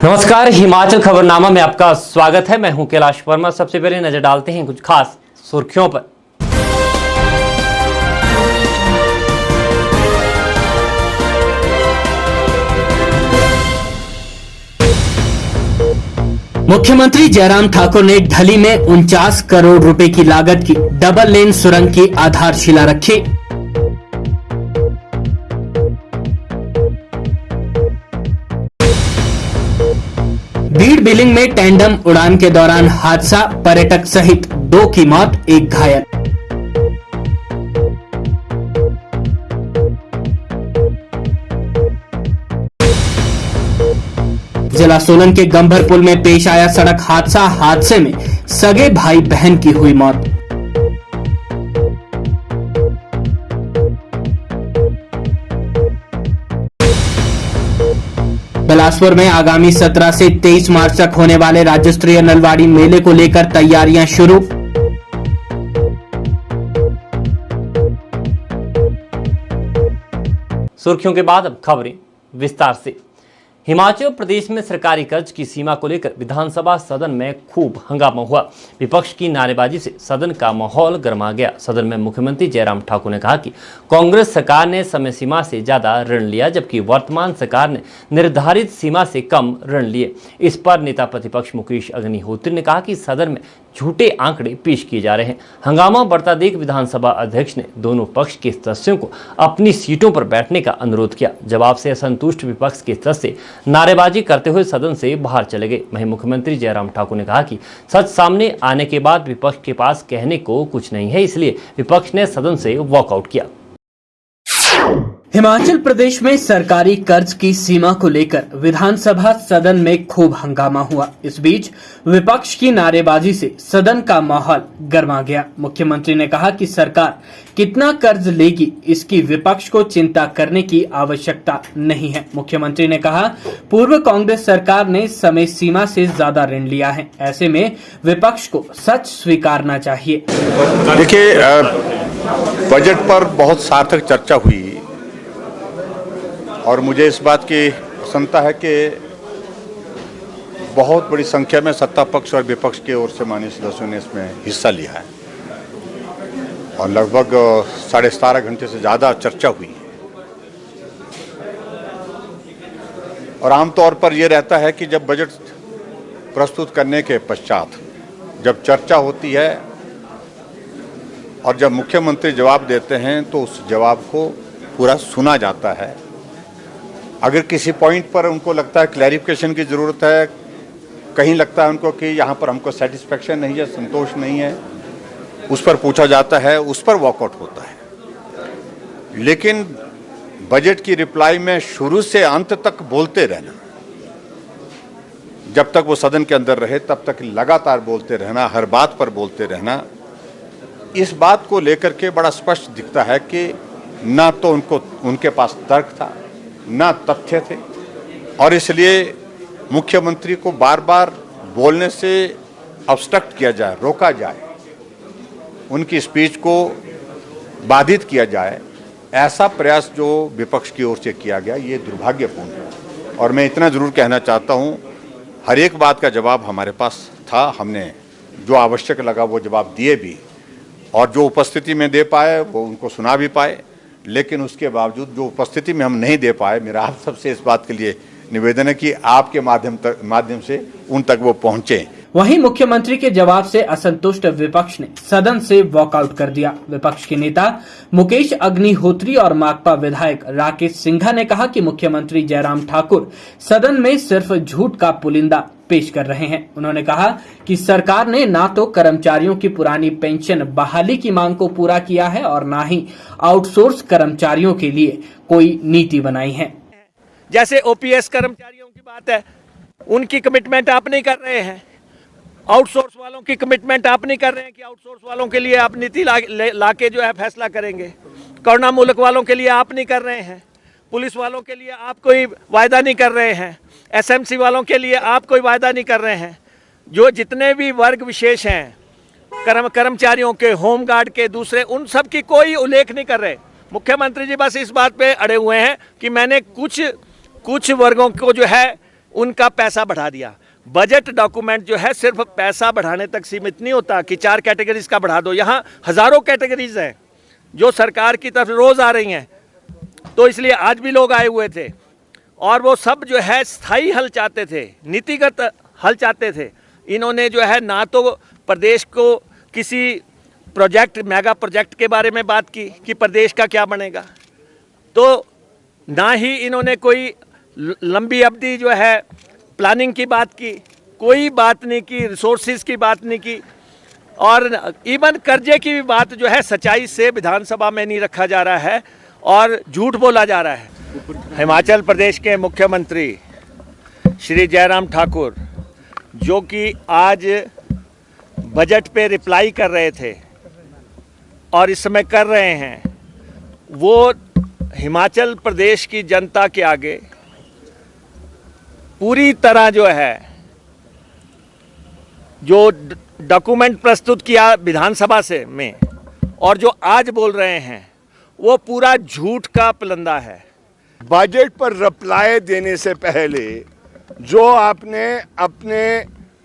नमस्कार, हिमाचल खबरनामा में आपका स्वागत है। मैं हूं कैलाश वर्मा। सबसे पहले नजर डालते हैं कुछ खास सुर्खियों पर। मुख्यमंत्री जयराम ठाकुर ने ढली में 49 करोड़ रुपए की लागत की डबल लेन सुरंग की आधारशिला रखी। बीड़ बिलिंग में टैंडम उड़ान के दौरान हादसा, पर्यटक सहित 2 की मौत, 1 घायल। जिला सोलन के गंभर पुल में पेश आया सड़क हादसे में सगे भाई बहन की हुई मौत। बिलासपुर में आगामी 17 से 23 मार्च तक होने वाले राज्य स्तरीय नलवाड़ी मेले को लेकर तैयारियां शुरू। सुर्खियों के बाद अब खबरें विस्तार से। हिमाचल प्रदेश में सरकारी कर्ज की सीमा को लेकर विधानसभा सदन में खूब हंगामा हुआ। विपक्ष की नारेबाजी से सदन का माहौल गर्मा गया। सदन में मुख्यमंत्री जयराम ठाकुर ने कहा कि कांग्रेस सरकार ने समय सीमा से ज्यादा ऋण लिया, जबकि वर्तमान सरकार ने निर्धारित सीमा से कम ऋण लिए। इस पर नेता प्रतिपक्ष मुकेश अग्निहोत्री ने कहा कि सदन में झूठे आंकड़े पेश किए जा रहे हैं। हंगामा बढ़ता देख विधानसभा अध्यक्ष ने दोनों पक्ष के सदस्यों को अपनी सीटों पर बैठने का अनुरोध किया। जवाब से असंतुष्ट विपक्ष के सदस्य नारेबाजी करते हुए सदन से बाहर चले गए। वहीं मुख्यमंत्री जयराम ठाकुर ने कहा कि सच सामने आने के बाद विपक्ष के पास कहने को कुछ नहीं है, इसलिए विपक्ष ने सदन से वॉकआउट किया। हिमाचल प्रदेश में सरकारी कर्ज की सीमा को लेकर विधानसभा सदन में खूब हंगामा हुआ। इस बीच विपक्ष की नारेबाजी से सदन का माहौल गर्मा गया। मुख्यमंत्री ने कहा कि सरकार कितना कर्ज लेगी इसकी विपक्ष को चिंता करने की आवश्यकता नहीं है। मुख्यमंत्री ने कहा, पूर्व कांग्रेस सरकार ने समय सीमा से ज्यादा ऋण लिया है, ऐसे में विपक्ष को सच स्वीकारना चाहिए। देखिए, बजट पर बहुत सार्थक चर्चा हुई और मुझे इस बात की प्रसन्नता है कि बहुत बड़ी संख्या में सत्ता पक्ष और विपक्ष की ओर से माननीय सदस्यों ने इसमें हिस्सा लिया है और लगभग 17.5 घंटे से ज़्यादा चर्चा हुई। और आमतौर पर यह रहता है कि जब बजट प्रस्तुत करने के पश्चात जब चर्चा होती है और जब मुख्यमंत्री जवाब देते हैं तो उस जवाब को पूरा सुना जाता है। अगर किसी पॉइंट पर उनको लगता है क्लैरिफिकेशन की ज़रूरत है, कहीं लगता है उनको कि यहाँ पर हमको सेटिस्फेक्शन नहीं है, संतोष नहीं है, उस पर पूछा जाता है, उस पर वॉकआउट होता है। लेकिन बजट की रिप्लाई में शुरू से अंत तक बोलते रहना, जब तक वो सदन के अंदर रहे तब तक लगातार बोलते रहना, हर बात पर बोलते रहना, इस बात को लेकर के बड़ा स्पष्ट दिखता है कि ना तो उनके पास तर्क था, ना तथ्य थे और इसलिए मुख्यमंत्री को बार बार बोलने से ऑब्स्ट्रक्ट किया जाए, रोका जाए, उनकी स्पीच को बाधित किया जाए, ऐसा प्रयास जो विपक्ष की ओर से किया गया ये दुर्भाग्यपूर्ण है। और मैं इतना ज़रूर कहना चाहता हूँ, हर एक बात का जवाब हमारे पास था, हमने जो आवश्यक लगा वो जवाब दिए भी और जो उपस्थिति में दे पाए वो उनको सुना भी पाए। लेकिन उसके बावजूद जो उपस्थिति में हम नहीं दे पाए, मेरा आप सबसे इस बात के लिए निवेदन है कि आपके माध्यम से उन तक वो पहुंचे। वहीं मुख्यमंत्री के जवाब से असंतुष्ट विपक्ष ने सदन से वॉकआउट कर दिया। विपक्ष के नेता मुकेश अग्निहोत्री और माकपा विधायक राकेश सिंघा ने कहा कि मुख्यमंत्री जयराम ठाकुर सदन में सिर्फ झूठ का पुलिंदा पेश कर रहे हैं। उन्होंने कहा कि सरकार ने ना तो कर्मचारियों की पुरानी पेंशन बहाली की मांग को पूरा किया है और ना ही आउटसोर्स कर्मचारियों के लिए कोई नीति बनाई है। जैसे ओपीएस कर्मचारियों की बात है, उनकी कमिटमेंट आप नहीं कर रहे हैं। आउटसोर्स वालों की कमिटमेंट आप नहीं कर रहे हैं कि आउटसोर्स वालों के लिए आप नीति लाके जो है फैसला करेंगे। करुणा मूलक वालों के लिए आप नहीं कर रहे हैं। पुलिस वालों के लिए आप कोई वायदा नहीं कर रहे हैं। एसएमसी वालों के लिए आप कोई वायदा नहीं कर रहे हैं। जो जितने भी वर्ग विशेष हैं, कर्मचारियों के, होमगार्ड के, दूसरे, उन सब की कोई उल्लेख नहीं कर रहे। मुख्यमंत्री जी बस इस बात पे अड़े हुए हैं कि मैंने कुछ वर्गों को जो है उनका पैसा बढ़ा दिया। बजट डॉक्यूमेंट जो है सिर्फ पैसा बढ़ाने तक सीमित नहीं होता कि 4 कैटेगरीज का बढ़ा दो, यहाँ हज़ारों कैटेगरीज हैं जो सरकार की तरफ रोज़ आ रही हैं। तो इसलिए आज भी लोग आए हुए थे और वो सब जो है स्थायी हल चाहते थे, नीतिगत हल चाहते थे। इन्होंने जो है ना तो प्रदेश को किसी प्रोजेक्ट, मेगा प्रोजेक्ट के बारे में बात की कि प्रदेश का क्या बनेगा, तो ना ही इन्होंने कोई लंबी अवधि जो है प्लानिंग की बात की, कोई बात नहीं की, रिसोर्सेज की बात नहीं की, और इवन कर्जे की भी बात जो है सच्चाई से विधानसभा में नहीं रखा जा रहा है और झूठ बोला जा रहा है। हिमाचल प्रदेश के मुख्यमंत्री श्री जयराम ठाकुर जो कि आज बजट पे रिप्लाई कर रहे थे और इस समय कर रहे हैं, वो हिमाचल प्रदेश की जनता के आगे पूरी तरह जो है जो डॉक्यूमेंट प्रस्तुत किया विधानसभा से में और जो आज बोल रहे हैं वो पूरा झूठ का पलंदा है। बजट पर रिप्लाई देने से पहले जो आपने अपने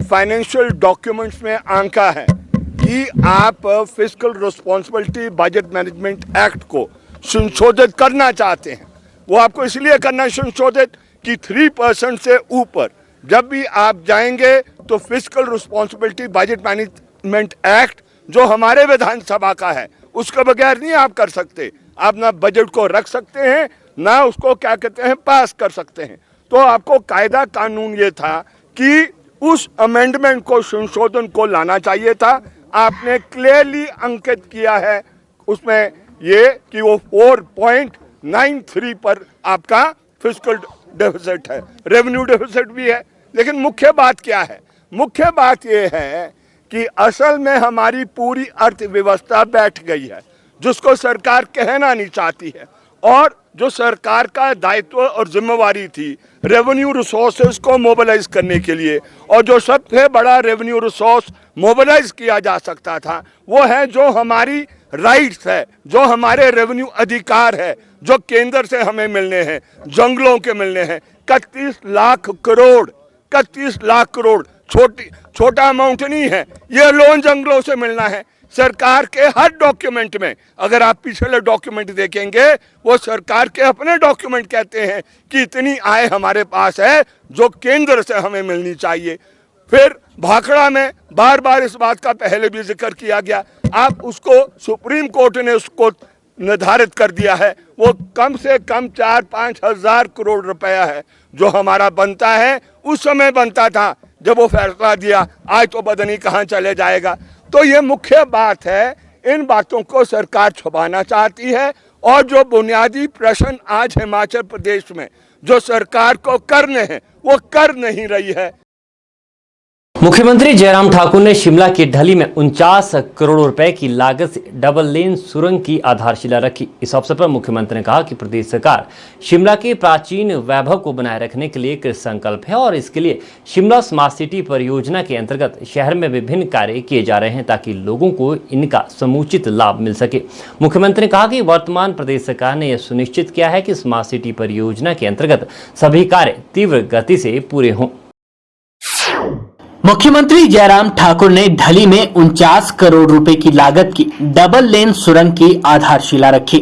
फाइनेंशियल डॉक्यूमेंट्स में आंका है कि आप fiscal responsibility budget management act को संशोधित करना चाहते हैं, वो आपको इसलिए करना संशोधित कि 3% से ऊपर जब भी आप जाएंगे तो fiscal responsibility budget management act जो हमारे विधानसभा का है उसके बगैर नहीं आप कर सकते। आप ना बजट को रख सकते हैं ना उसको क्या कहते हैं पास कर सकते हैं। तो आपको कायदा कानून ये था कि उस अमेंडमेंट को, संशोधन को लाना चाहिए था। आपने क्लियरली अंकित किया है उसमें ये कि वो 4.93 पर आपका फिस्कल डेफिसिट है, रेवेन्यू डेफिसिट भी है। लेकिन मुख्य बात क्या है? मुख्य बात ये है कि असल में हमारी पूरी अर्थव्यवस्था बैठ गई है, जिसको सरकार कहना नहीं चाहती है। और जो सरकार का दायित्व और जिम्मेवारी थी रेवेन्यू रिसोर्सेज को मोबिलाइज करने के लिए, और जो सबसे बड़ा रेवेन्यू रिसोर्स मोबिलाइज किया जा सकता था वो है जो हमारी राइट्स है, जो हमारे रेवेन्यू अधिकार है जो केंद्र से हमें मिलने हैं, जंगलों के मिलने हैं। 31 लाख करोड़ छोटा अमाउंट नहीं है, ये लोन जंगलों से मिलना है। सरकार के हर डॉक्यूमेंट में अगर आप पिछले डॉक्यूमेंट देखेंगे वो सरकार के अपने डॉक्यूमेंट कहते हैं कि इतनी आय हमारे पास है जो केंद्र से हमें मिलनी चाहिए। फिर भाखड़ा में बार बार इस बात का पहले भी जिक्र किया गया, आप उसको सुप्रीम कोर्ट ने उसको निर्धारित कर दिया है, वो कम से कम 4-5 हज़ार करोड़ रुपया है जो हमारा बनता है। उस समय बनता था जब वो फैसला दिया, आज तो पता नहीं कहाँ चले जाएगा। तो ये मुख्य बात है, इन बातों को सरकार छुपाना चाहती है। और जो बुनियादी प्रश्न आज हिमाचल प्रदेश में जो सरकार को करने हैं वो कर नहीं रही है। मुख्यमंत्री जयराम ठाकुर ने शिमला की ढली में 49 करोड़ रुपए की लागत से डबल लेन सुरंग की आधारशिला रखी। इस अवसर पर मुख्यमंत्री ने कहा कि प्रदेश सरकार शिमला के प्राचीन वैभव को बनाए रखने के लिए कृत संकल्प है और इसके लिए शिमला स्मार्ट सिटी परियोजना के अंतर्गत शहर में विभिन्न कार्य किए जा रहे हैं ताकि लोगों को इनका समुचित लाभ मिल सके। मुख्यमंत्री ने कहा कि वर्तमान प्रदेश सरकार ने यह सुनिश्चित किया है कि स्मार्ट सिटी परियोजना के अंतर्गत सभी कार्य तीव्र गति से पूरे हों। मुख्यमंत्री जयराम ठाकुर ने ढली में 49 करोड़ रुपए की लागत की डबल लेन सुरंग की आधारशिला रखी।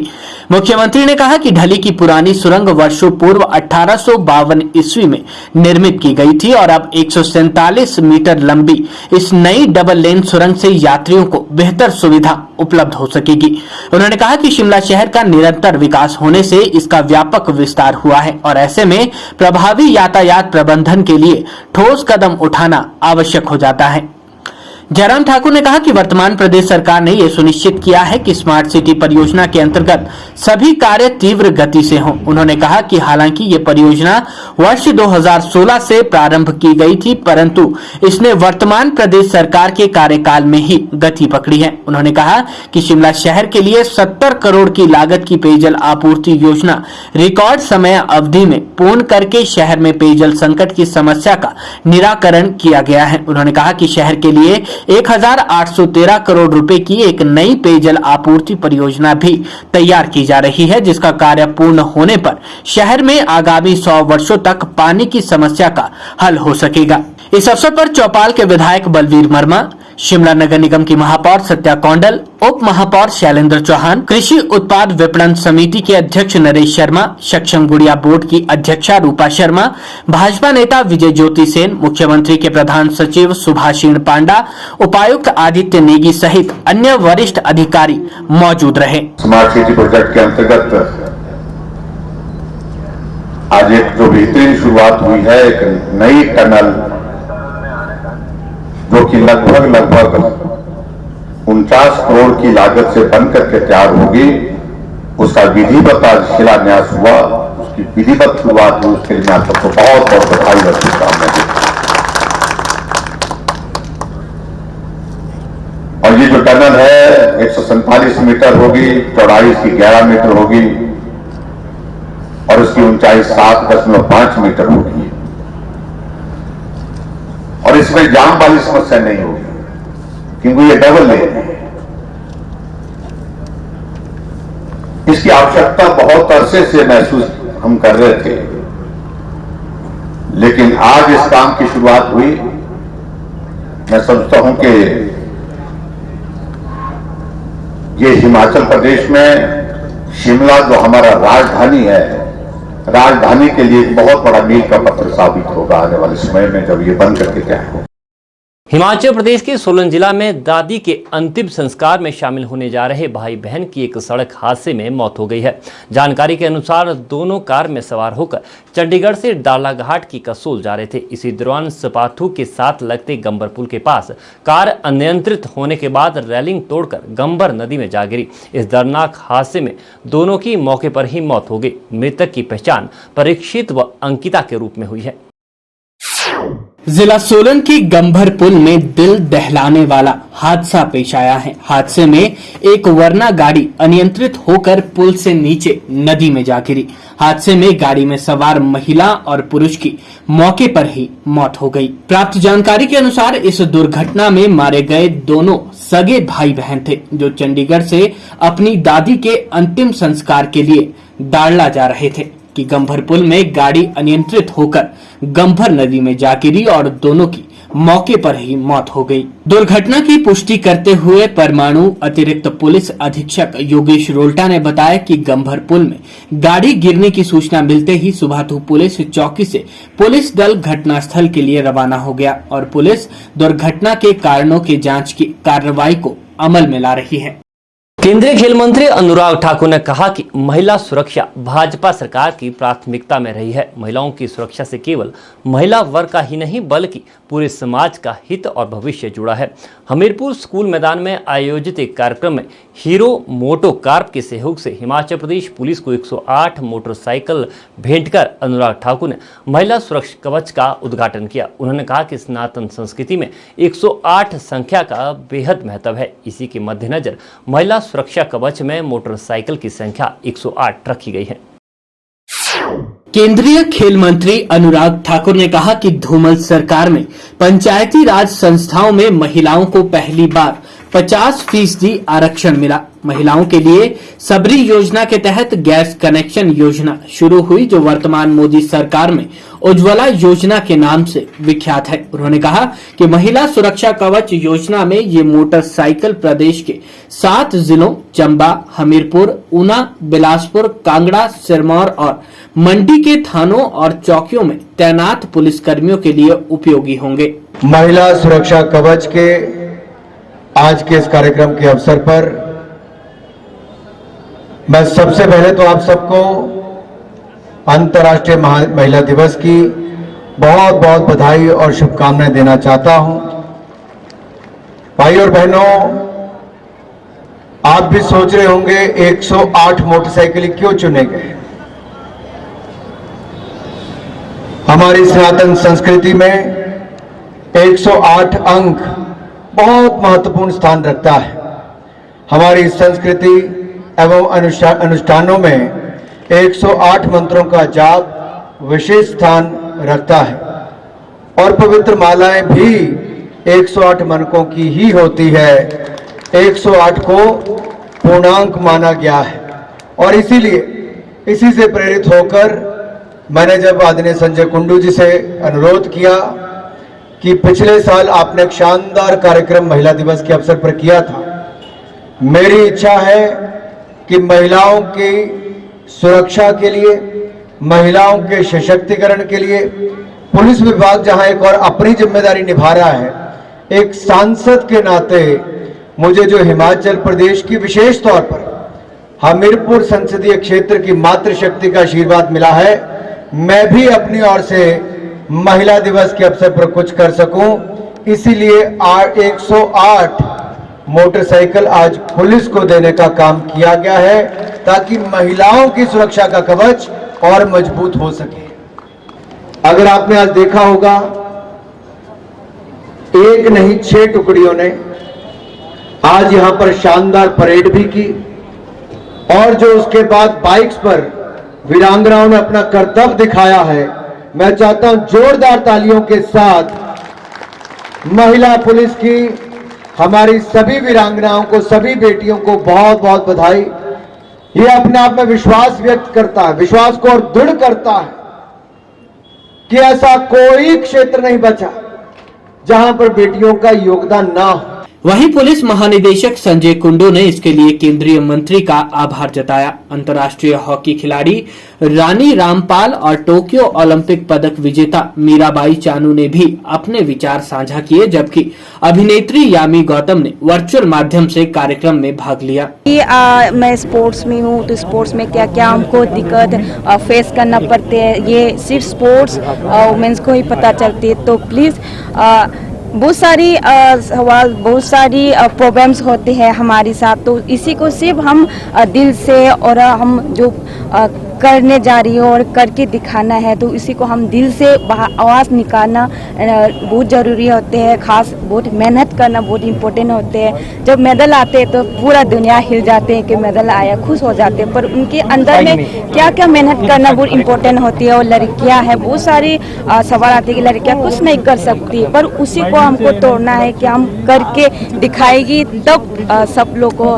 मुख्यमंत्री ने कहा कि ढली की पुरानी सुरंग वर्षों पूर्व 1852 ईस्वी में निर्मित की गई थी और अब 147 मीटर लंबी इस नई डबल लेन सुरंग से यात्रियों को बेहतर सुविधा उपलब्ध हो सकेगी। उन्होंने कहा कि शिमला शहर का निरंतर विकास होने से इसका व्यापक विस्तार हुआ है और ऐसे में प्रभावी यातायात प्रबंधन के लिए ठोस कदम उठाना आवश्यक हो जाता है। जयराम ठाकुर ने कहा कि वर्तमान प्रदेश सरकार ने यह सुनिश्चित किया है कि स्मार्ट सिटी परियोजना के अंतर्गत सभी कार्य तीव्र गति से हों। उन्होंने कहा कि हालांकि ये परियोजना वर्ष 2016 से प्रारंभ की गई थी, परंतु इसने वर्तमान प्रदेश सरकार के कार्यकाल में ही गति पकड़ी है। उन्होंने कहा कि शिमला शहर के लिए 70 करोड़ की लागत की पेयजल आपूर्ति योजना रिकॉर्ड समय अवधि में पूर्ण करके शहर में पेयजल संकट की समस्या का निराकरण किया गया है। उन्होंने कहा कि शहर के लिए 1813 करोड़ रुपए की एक नई पेयजल आपूर्ति परियोजना भी तैयार की जा रही है, जिसका कार्य पूर्ण होने पर शहर में आगामी 100 वर्षों तक पानी की समस्या का हल हो सकेगा। इस अवसर पर चौपाल के विधायक बलवीर वर्मा, शिमला नगर निगम की महापौर सत्या कौंडल, उप महापौर शैलेंद्र चौहान, कृषि उत्पाद विपणन समिति के अध्यक्ष नरेश शर्मा, सक्षम गुड़िया बोर्ड की अध्यक्षा रूपा शर्मा, भाजपा नेता विजय ज्योति सेन, मुख्यमंत्री के प्रधान सचिव सुभाषिण पांडा, उपायुक्त आदित्य नेगी सहित अन्य वरिष्ठ अधिकारी मौजूद रहे। स्मार्ट सिटी प्रोजेक्ट के अंतर्गत आज एक जो बेहतरीन शुरुआत हुई है, एक नई टनल जो कि लगभग 49 करोड़ की लागत से बनकर के तैयार होगी, उसका विधिवत आज शिलान्यास हुआ, उसकी विधिवत शुरुआत हुई। उसके लिए मैं आप सबको बहुत बहुत बधाई और शुभकामनाएं। और ये जो टनल है 147 मीटर होगी, चौड़ाई इसकी 11 मीटर होगी और उसकी ऊंचाई 7.5 मीटर होगी और इसमें जाम वाली समस्या नहीं होगी क्योंकि ये डबल लेन है। इसकी आवश्यकता बहुत अरसे से महसूस हम कर रहे थे, लेकिन आज इस काम की शुरुआत हुई। मैं समझता हूं कि ये हिमाचल प्रदेश में शिमला जो हमारा राजधानी है, राजधानी के लिए एक बहुत बड़ा मील का पत्थर साबित होगा आने वाले समय में जब ये बन करके तैयार हो। हिमाचल प्रदेश के सोलन जिला में दादी के अंतिम संस्कार में शामिल होने जा रहे भाई बहन की एक सड़क हादसे में मौत हो गई है। जानकारी के अनुसार दोनों कार में सवार होकर चंडीगढ़ से डालाघाट की कसोल जा रहे थे। इसी दौरान सपाथू के साथ लगते गंबर पुल के पास कार अनियंत्रित होने के बाद रेलिंग तोड़कर गंबर नदी में जा गिरी। इस दर्दनाक हादसे में दोनों की मौके पर ही मौत हो गई। मृतक की पहचान परीक्षित व अंकिता के रूप में हुई है। जिला सोलन की गंभर पुल में दिल दहलाने वाला हादसा पेश आया है। हादसे में एक वरना गाड़ी अनियंत्रित होकर पुल से नीचे नदी में जा गिरी। हादसे में गाड़ी में सवार महिला और पुरुष की मौके पर ही मौत हो गई। प्राप्त जानकारी के अनुसार इस दुर्घटना में मारे गए दोनों सगे भाई बहन थे, जो चंडीगढ़ से अपनी दादी के अंतिम संस्कार के लिए दाड़ला जा रहे थे कि गंभर पुल में गाड़ी अनियंत्रित होकर गंभर नदी में जा गिरी और दोनों की मौके पर ही मौत हो गई। दुर्घटना की पुष्टि करते हुए परमाणु अतिरिक्त पुलिस अधीक्षक योगेश रोल्टा ने बताया कि गंभर पुल में गाड़ी गिरने की सूचना मिलते ही सुभाथू पुलिस चौकी से पुलिस दल घटनास्थल के लिए रवाना हो गया और पुलिस दुर्घटना के कारणों की जांच की कार्रवाई को अमल में ला रही है। केंद्रीय खेल मंत्री अनुराग ठाकुर ने कहा कि महिला सुरक्षा भाजपा सरकार की प्राथमिकता में रही है। महिलाओं की सुरक्षा से केवल महिला वर्ग का ही नहीं बल्कि पूरे समाज का हित और भविष्य जुड़ा है। हमीरपुर स्कूल मैदान में आयोजित एक कार्यक्रम में हीरो मोटो कार्प के सहयोग से हिमाचल प्रदेश पुलिस को 108 मोटरसाइकिल भेंट कर अनुराग ठाकुर ने महिला सुरक्षा कवच का उद्घाटन किया। उन्होंने कहा कि सनातन संस्कृति में 108 संख्या का बेहद महत्व है। इसी के मद्देनजर महिला सुरक्षा कवच में मोटरसाइकिल की संख्या 108 रखी गई है। केंद्रीय खेल मंत्री अनुराग ठाकुर ने कहा कि धूमल सरकार में पंचायती राज संस्थाओं में महिलाओं को पहली बार 50% आरक्षण मिला। महिलाओं के लिए सबरी योजना के तहत गैस कनेक्शन योजना शुरू हुई, जो वर्तमान मोदी सरकार में उज्ज्वला योजना के नाम से विख्यात है। उन्होंने कहा कि महिला सुरक्षा कवच योजना में ये मोटरसाइकिल प्रदेश के 7 जिलों चंबा, हमीरपुर, ऊना, बिलासपुर, कांगड़ा, सिरमौर और मंडी के थानों और चौकियों में तैनात पुलिसकर्मियों के लिए उपयोगी होंगे। महिला सुरक्षा कवच के आज के इस कार्यक्रम के अवसर पर मैं सबसे पहले तो आप सबको अंतर्राष्ट्रीय महिला दिवस की बहुत बहुत बधाई और शुभकामनाएं देना चाहता हूं। भाई और बहनों, आप भी सोच रहे होंगे 108 मोटरसाइकिल क्यों चुने गए। हमारी सनातन संस्कृति में 108 अंक बहुत महत्वपूर्ण स्थान रखता है। हमारी संस्कृति एवं अनुष्ठानों में 108 मंत्रों का जाप विशेष स्थान रखता है और पवित्र मालाएं भी 108 मनकों की ही होती है, 108 को पूर्णांक माना गया है। और इसीलिए इसी से प्रेरित होकर मैंने जब आदरणीय संजय कुंडू जी से अनुरोध किया कि पिछले साल आपने एक शानदार कार्यक्रम महिला दिवस के अवसर पर किया था, मेरी इच्छा है कि महिलाओं की सुरक्षा के लिए, महिलाओं के सशक्तिकरण के लिए पुलिस विभाग जहां एक और अपनी जिम्मेदारी निभा रहा है, एक सांसद के नाते मुझे जो हिमाचल प्रदेश की विशेष तौर पर हमीरपुर संसदीय क्षेत्र की मातृशक्ति का आशीर्वाद मिला है, मैं भी अपनी ओर से महिला दिवस के अवसर पर कुछ कर सकूं। इसीलिए 108 मोटरसाइकिल आज पुलिस को देने का काम किया गया है ताकि महिलाओं की सुरक्षा का कवच और मजबूत हो सके। अगर आपने आज देखा होगा, एक नहीं 6 टुकड़ियों ने आज यहां पर शानदार परेड भी की और जो उसके बाद बाइक्स पर वीरांगनाओं ने अपना कर्तव्य दिखाया है, मैं चाहता हूं जोरदार तालियों के साथ महिला पुलिस की हमारी सभी वीरांगनाओं को, सभी बेटियों को बहुत बहुत बधाई। ये अपने आप में विश्वास व्यक्त करता है, विश्वास को और दृढ़ करता है कि ऐसा कोई क्षेत्र नहीं बचा जहां पर बेटियों का योगदान ना हो। वहीं पुलिस महानिदेशक संजय कुंडू ने इसके लिए केंद्रीय मंत्री का आभार जताया। अंतर्राष्ट्रीय हॉकी खिलाड़ी रानी रामपाल और टोक्यो ओलंपिक पदक विजेता मीराबाई चानू ने भी अपने विचार साझा किए, जबकि अभिनेत्री यामी गौतम ने वर्चुअल माध्यम से कार्यक्रम में भाग लिया। मैं स्पोर्ट्स में हूँ, तो स्पोर्ट्स में क्या क्या हमको दिक्कत फेस करना पड़ते हैं, ये सिर्फ स्पोर्ट्स वुमेन्स को ही पता चलती है। तो प्लीज़ बहुत सारी सवाल, बहुत सारी प्रॉब्लम्स होते हैं हमारे साथ, तो इसी को सिर्फ हम दिल से और हम जो करने जा रही हो और करके दिखाना है, तो इसी को हम दिल से आवाज़ निकालना बहुत ज़रूरी होते हैं। खास बहुत मेहनत करना बहुत इम्पोर्टेंट होते हैं। जब मेडल आते हैं तो पूरा दुनिया हिल जाते हैं कि मेडल आया, खुश हो जाते हैं, पर उनके अंदर में क्या क्या मेहनत करना बहुत इम्पोर्टेंट होती है। और लड़कियां हैं, बहुत सारी सवाल आते हैं कि लड़कियां कुछ नहीं कर सकती, पर उसी को हमको तोड़ना है कि हम करके दिखाएगी, तब सब लोग को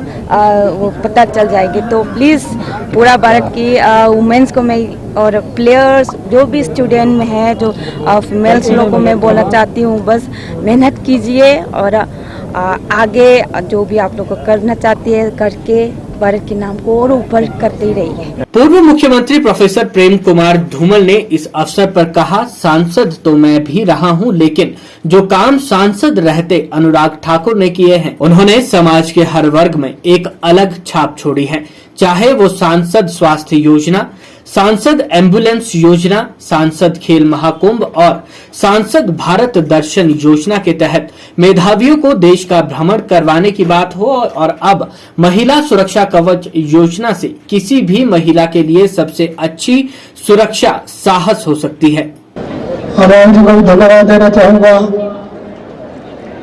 वो पता चल जाएगी। तो प्लीज़ पूरा भारत की वुमेन्स को मैं और प्लेयर्स जो भी स्टूडेंट में है, जो फीमेल्स लोगों को मैं बोलना चाहती हूँ, बस मेहनत कीजिए और आगे जो भी आप लोग को करना चाहती है करके भारत के नाम को और ऊपर करते ही रहिए। पूर्व मुख्यमंत्री प्रोफेसर प्रेम कुमार धूमल ने इस अवसर पर कहा, सांसद तो मैं भी रहा हूं, लेकिन जो काम सांसद रहते अनुराग ठाकुर ने किए हैं, उन्होंने समाज के हर वर्ग में एक अलग छाप छोड़ी है। चाहे वो सांसद स्वास्थ्य योजना, सांसद एम्बुलेंस योजना, सांसद खेल महाकुंभ और सांसद भारत दर्शन योजना के तहत मेधावियों को देश का भ्रमण करवाने की बात हो, और अब महिला सुरक्षा कवच योजना से किसी भी महिला के लिए सबसे अच्छी सुरक्षा साहस हो सकती है। अरुण जी को धन्यवाद देना चाहूंगा।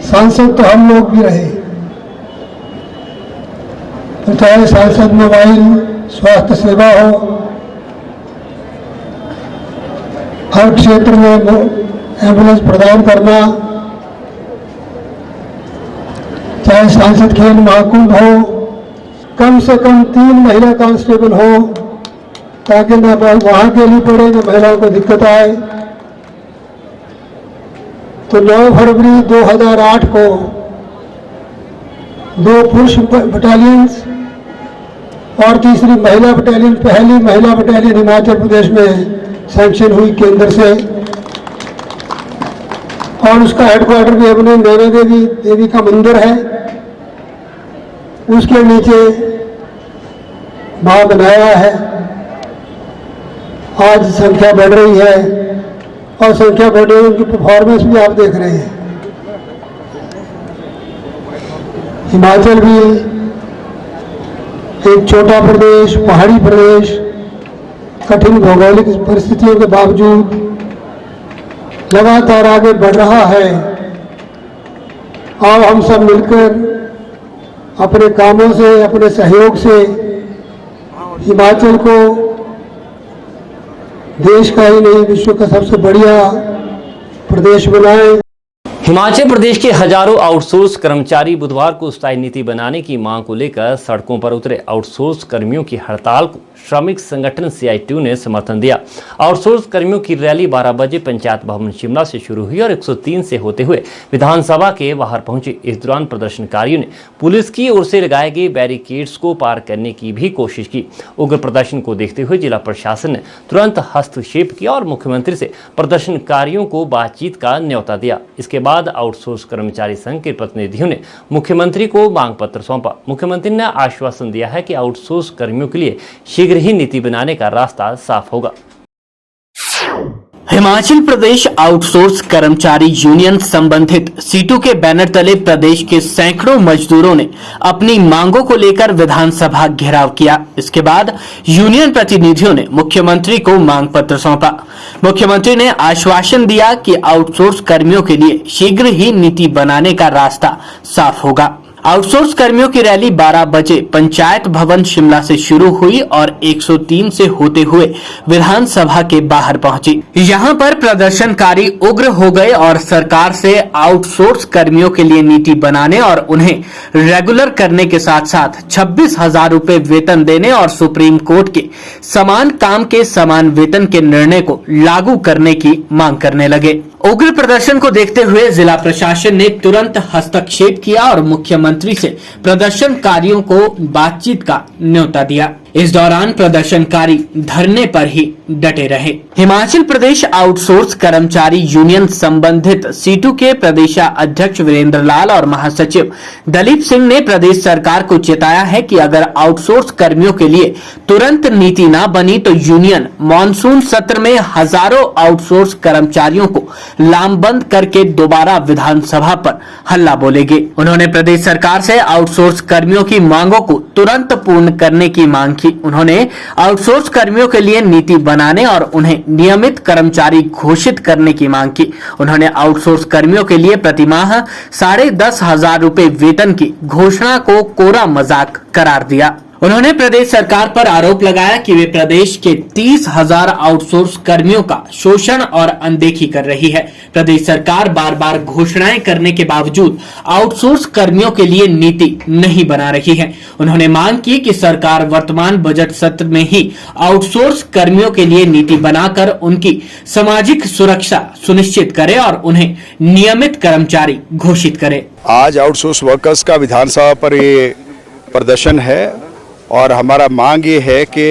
सांसद तो हम लोग भी रहे, तो चाहे सांसद मोबाइल स्वास्थ्य सेवा हो, हर क्षेत्र में एम्बुलेंस प्रदान करना, चाहे सांसद खेल महाकुंभ हो, कम से कम 3 महिला कांस्टेबल हो ताकि न वहां के लिए पड़े न महिलाओं को दिक्कत आए। तो 9 फरवरी 2008 को 2 पुरुष बटालियंस और तीसरी महिला बटालियन, पहली महिला बटालियन हिमाचल प्रदेश में सैंक्शन हुई केंद्र से, और उसका हेडक्वार्टर भी अपने नैना देवी का मंदिर है, उसके नीचे वहां बनाया है। आज संख्या बढ़ रही है और संख्या बढ़ रही है, उनकी परफॉर्मेंस भी आप देख रहे हैं। हिमाचल भी एक छोटा प्रदेश, पहाड़ी प्रदेश, कठिन भौगोलिक परिस्थितियों के बावजूद लगातार आगे बढ़ रहा है। और हम सब मिलकर अपने कामों से, अपने सहयोग से हिमाचल को देश का ही नहीं विश्व का सबसे बढ़िया प्रदेश बनाएं। हिमाचल प्रदेश के हजारों आउटसोर्स कर्मचारी बुधवार को स्थायी नीति बनाने की मांग को लेकर सड़कों पर उतरे। आउटसोर्स कर्मियों की हड़ताल को श्रमिक संगठन CITU ने समर्थन दिया। आउटसोर्स कर्मियों की रैली 12 बजे पंचायत भवन शिमला से शुरू हुई और 103 से होते हुए विधानसभा के बाहर पहुंची। इस दौरान प्रदर्शनकारियों ने पुलिस की ओर से लगाए गए बैरिकेड्स को पार करने की भी कोशिश की। उग्र प्रदर्शन को देखते हुए जिला प्रशासन ने तुरंत हस्तक्षेप किया और मुख्यमंत्री से प्रदर्शनकारियों को बातचीत का न्योता दिया। इसके बाद आउटसोर्स कर्मचारी संघ के प्रतिनिधियों ने मुख्यमंत्री को मांग पत्र सौंपा। मुख्यमंत्री ने आश्वासन दिया है कि आउटसोर्स कर्मियों के लिए शीघ्र ही नीति बनाने का रास्ता साफ होगा। हिमाचल प्रदेश आउटसोर्स कर्मचारी यूनियन संबंधित सीटू के बैनर तले प्रदेश के सैकड़ों मजदूरों ने अपनी मांगों को लेकर विधानसभा घेराव किया। इसके बाद यूनियन प्रतिनिधियों ने मुख्यमंत्री को मांग पत्र सौंपा। मुख्यमंत्री ने आश्वासन दिया कि आउटसोर्स कर्मियों के लिए शीघ्र ही नीति बनाने का रास्ता साफ होगा। आउटसोर्स कर्मियों की रैली 12 बजे पंचायत भवन शिमला से शुरू हुई और 103 से होते हुए विधानसभा के बाहर पहुंची। यहां पर प्रदर्शनकारी उग्र हो गए और सरकार से आउटसोर्स कर्मियों के लिए नीति बनाने और उन्हें रेगुलर करने के साथ साथ 26,000 रुपए वेतन देने और सुप्रीम कोर्ट के समान काम के समान वेतन के निर्णय को लागू करने की मांग करने लगे। उग्र प्रदर्शन को देखते हुए जिला प्रशासन ने तुरंत हस्तक्षेप किया और मुख्यमंत्री से प्रदर्शनकारियों को बातचीत का न्योता दिया। इस दौरान प्रदर्शनकारी धरने पर ही डटे रहे। हिमाचल प्रदेश आउटसोर्स कर्मचारी यूनियन संबंधित सीटू के प्रदेशाध्यक्ष वीरेंद्र लाल और महासचिव दलीप सिंह ने प्रदेश सरकार को चेताया है कि अगर आउटसोर्स कर्मियों के लिए तुरंत नीति न बनी तो यूनियन मॉनसून सत्र में हजारों आउटसोर्स कर्मचारियों को लामबंद करके दोबारा विधानसभा पर हल्ला बोलेगी। उन्होंने प्रदेश सरकार से आउटसोर्स कर्मियों की मांगों को तुरंत पूर्ण करने की मांग की। उन्होंने आउटसोर्स कर्मियों के लिए नीति बनाने और उन्हें नियमित कर्मचारी घोषित करने की मांग की। उन्होंने आउटसोर्स कर्मियों के लिए प्रतिमाह 10,500 रुपए वेतन की घोषणा को कोरा मजाक करार दिया। उन्होंने प्रदेश सरकार पर आरोप लगाया कि वे प्रदेश के 30,000 आउटसोर्स कर्मियों का शोषण और अनदेखी कर रही है। प्रदेश सरकार बार बार घोषणाएं करने के बावजूद आउटसोर्स कर्मियों के लिए नीति नहीं बना रही है। उन्होंने मांग की कि सरकार वर्तमान बजट सत्र में ही आउटसोर्स कर्मियों के लिए नीति बनाकर उनकी सामाजिक सुरक्षा सुनिश्चित करे और उन्हें नियमित कर्मचारी घोषित करे। आज आउटसोर्स वर्कर्स का विधानसभा पर ये प्रदर्शन है और हमारा मांग ये है कि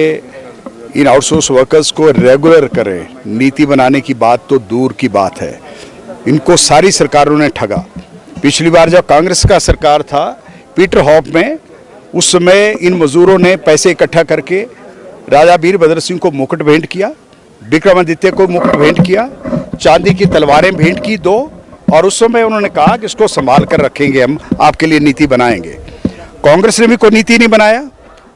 इन आउटसोर्स वर्कर्स को रेगुलर करें। नीति बनाने की बात तो दूर की बात है, इनको सारी सरकारों ने ठगा। पिछली बार जब कांग्रेस का सरकार था पीटर हॉप में, उस समय इन मजदूरों ने पैसे इकट्ठा करके राजा वीरभद्र सिंह को मुकुट भेंट किया, विक्रमादित्य को मुकुट भेंट किया, चांदी की तलवारें भेंट की 2, और उस समय उन्होंने कहा कि इसको संभाल कर रखेंगे, हम आपके लिए नीति बनाएंगे। कांग्रेस ने भी कोई नीति नहीं बनाया।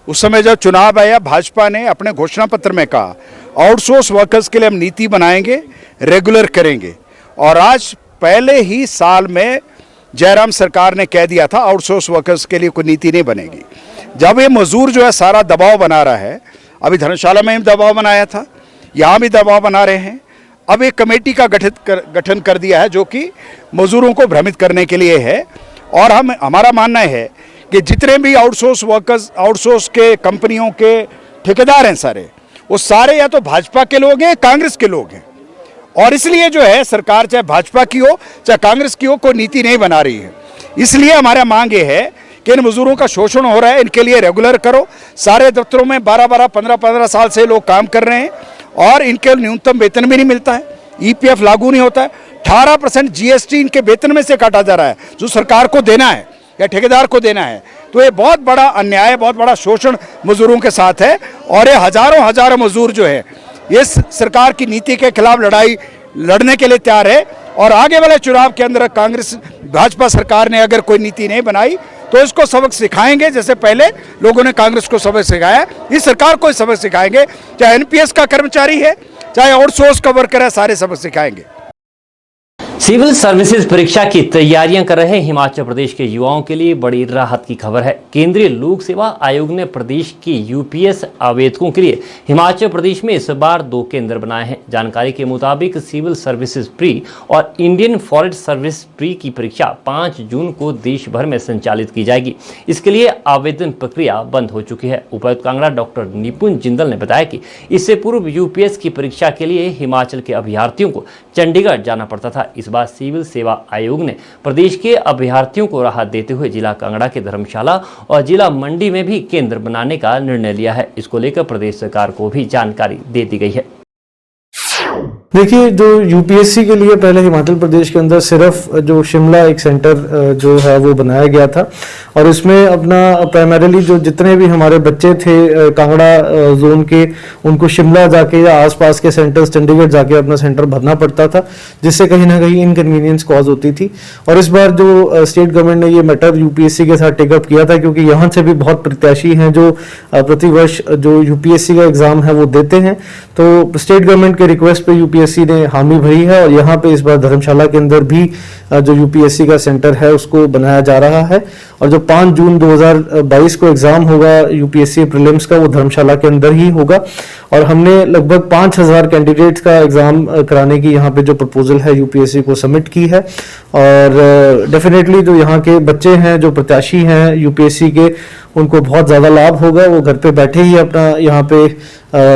उस समय जब चुनाव आया भाजपा ने अपने घोषणा पत्र में कहा आउटसोर्स वर्कर्स के लिए हम नीति बनाएंगे, रेगुलर करेंगे, और आज पहले ही साल में जयराम सरकार ने कह दिया था आउटसोर्स वर्कर्स के लिए कोई नीति नहीं बनेगी। जब ये मजदूर जो है सारा दबाव बना रहा है, अभी धर्मशाला में भी दबाव बनाया था, यहाँ भी दबाव बना रहे हैं, अब एक कमेटी का गठन कर दिया है जो कि मजदूरों को भ्रमित करने के लिए है। और हमारा मानना है कि जितने भी आउटसोर्स वर्कर्स, आउटसोर्स के कंपनियों के ठेकेदार हैं सारे, वो सारे या तो भाजपा के लोग हैं, कांग्रेस के लोग हैं, और इसलिए जो है सरकार चाहे भाजपा की हो चाहे कांग्रेस की हो कोई नीति नहीं बना रही है। इसलिए हमारा मांग ये है कि इन मजदूरों का शोषण हो रहा है, इनके लिए रेगुलर करो। सारे दफ्तरों में 12-12, 15-15 साल से लोग काम कर रहे हैं और इनके न्यूनतम वेतन भी नहीं मिलता है, EPF लागू नहीं होता है, 18% GST इनके वेतन में से काटा जा रहा है जो सरकार को देना है या ठेकेदार को देना है। तो ये बहुत बड़ा अन्याय, बहुत बड़ा शोषण मजदूरों के साथ है, और ये हजारों मजदूर जो है ये सरकार की नीति के खिलाफ लड़ाई लड़ने के लिए तैयार है। और आगे वाले चुनाव के अंदर कांग्रेस भाजपा सरकार ने अगर कोई नीति नहीं बनाई तो इसको सबक सिखाएंगे, जैसे पहले लोगों ने कांग्रेस को सबक सिखाया, इस सरकार को सबक सिखाएंगे। चाहे NPS का कर्मचारी है, चाहे आउटसोर्स का वर्कर है, सारे सबक सिखाएंगे। सिविल सर्विसेज परीक्षा की तैयारियां कर रहे हिमाचल प्रदेश के युवाओं के लिए बड़ी राहत की खबर है। केंद्रीय लोक सेवा आयोग ने प्रदेश के यूपीएस आवेदकों के लिए हिमाचल प्रदेश में इस बार 2 केंद्र बनाए हैं। जानकारी के मुताबिक सिविल सर्विसेज प्री और इंडियन फॉरेस्ट सर्विस प्री की परीक्षा 5 जून को देश भर में संचालित की जाएगी। इसके लिए आवेदन प्रक्रिया बंद हो चुकी है। उपायुक्त कांगड़ा डॉक्टर निपुण जिंदल ने बताया कि इससे पूर्व यूपीएस की परीक्षा के लिए हिमाचल के अभ्यर्थियों को चंडीगढ़ जाना पड़ता था। इस बार सिविल सेवा आयोग ने प्रदेश के अभ्यर्थियों को राहत देते हुए जिला कांगड़ा के धर्मशाला और जिला मंडी में भी केंद्र बनाने का निर्णय लिया है। इसको लेकर प्रदेश सरकार को भी जानकारी दे दी गई है। देखिए, जो यूपीएससी के लिए पहले हिमाचल प्रदेश के अंदर सिर्फ जो शिमला एक सेंटर जो है वो बनाया गया था और इसमें अपना प्राइमरीली जो जितने भी हमारे बच्चे थे कांगड़ा जोन के, उनको शिमला जाके या आसपास के सेंटर्स चंडीगढ़ जाके अपना सेंटर भरना पड़ता था, जिससे कहीं ना कहीं इनकन्वीनियंस कॉज होती थी। और इस बार जो स्टेट गवर्नमेंट ने ये मैटर यूपीएससी के साथ टेकअप किया था, क्योंकि यहाँ से भी बहुत प्रत्याशी हैं जो प्रतिवर्ष जो यूपीएससी का एग्जाम है वो देते हैं। तो स्टेट गवर्नमेंट के रिक्वेस्ट पे यूपीएससी ने हामी भरी है और यहाँ पे इस बार धर्मशाला के अंदर भी जो यूपीएससी का सेंटर है उसको बनाया जा रहा है। और जो 5 जून 2022 को एग्जाम होगा यूपीएससी प्रीलिम्स का, वो धर्मशाला के अंदर ही होगा। और हमने लगभग 5000 कैंडिडेट्स का एग्जाम कराने की यहाँ पे जो प्रपोजल है यूपीएससी को सबमिट की है। और डेफिनेटली जो यहाँ के बच्चे हैं, जो प्रत्याशी हैं यूपीएससी के, उनको बहुत ज़्यादा लाभ होगा। वो घर पे बैठे ही अपना यहाँ पे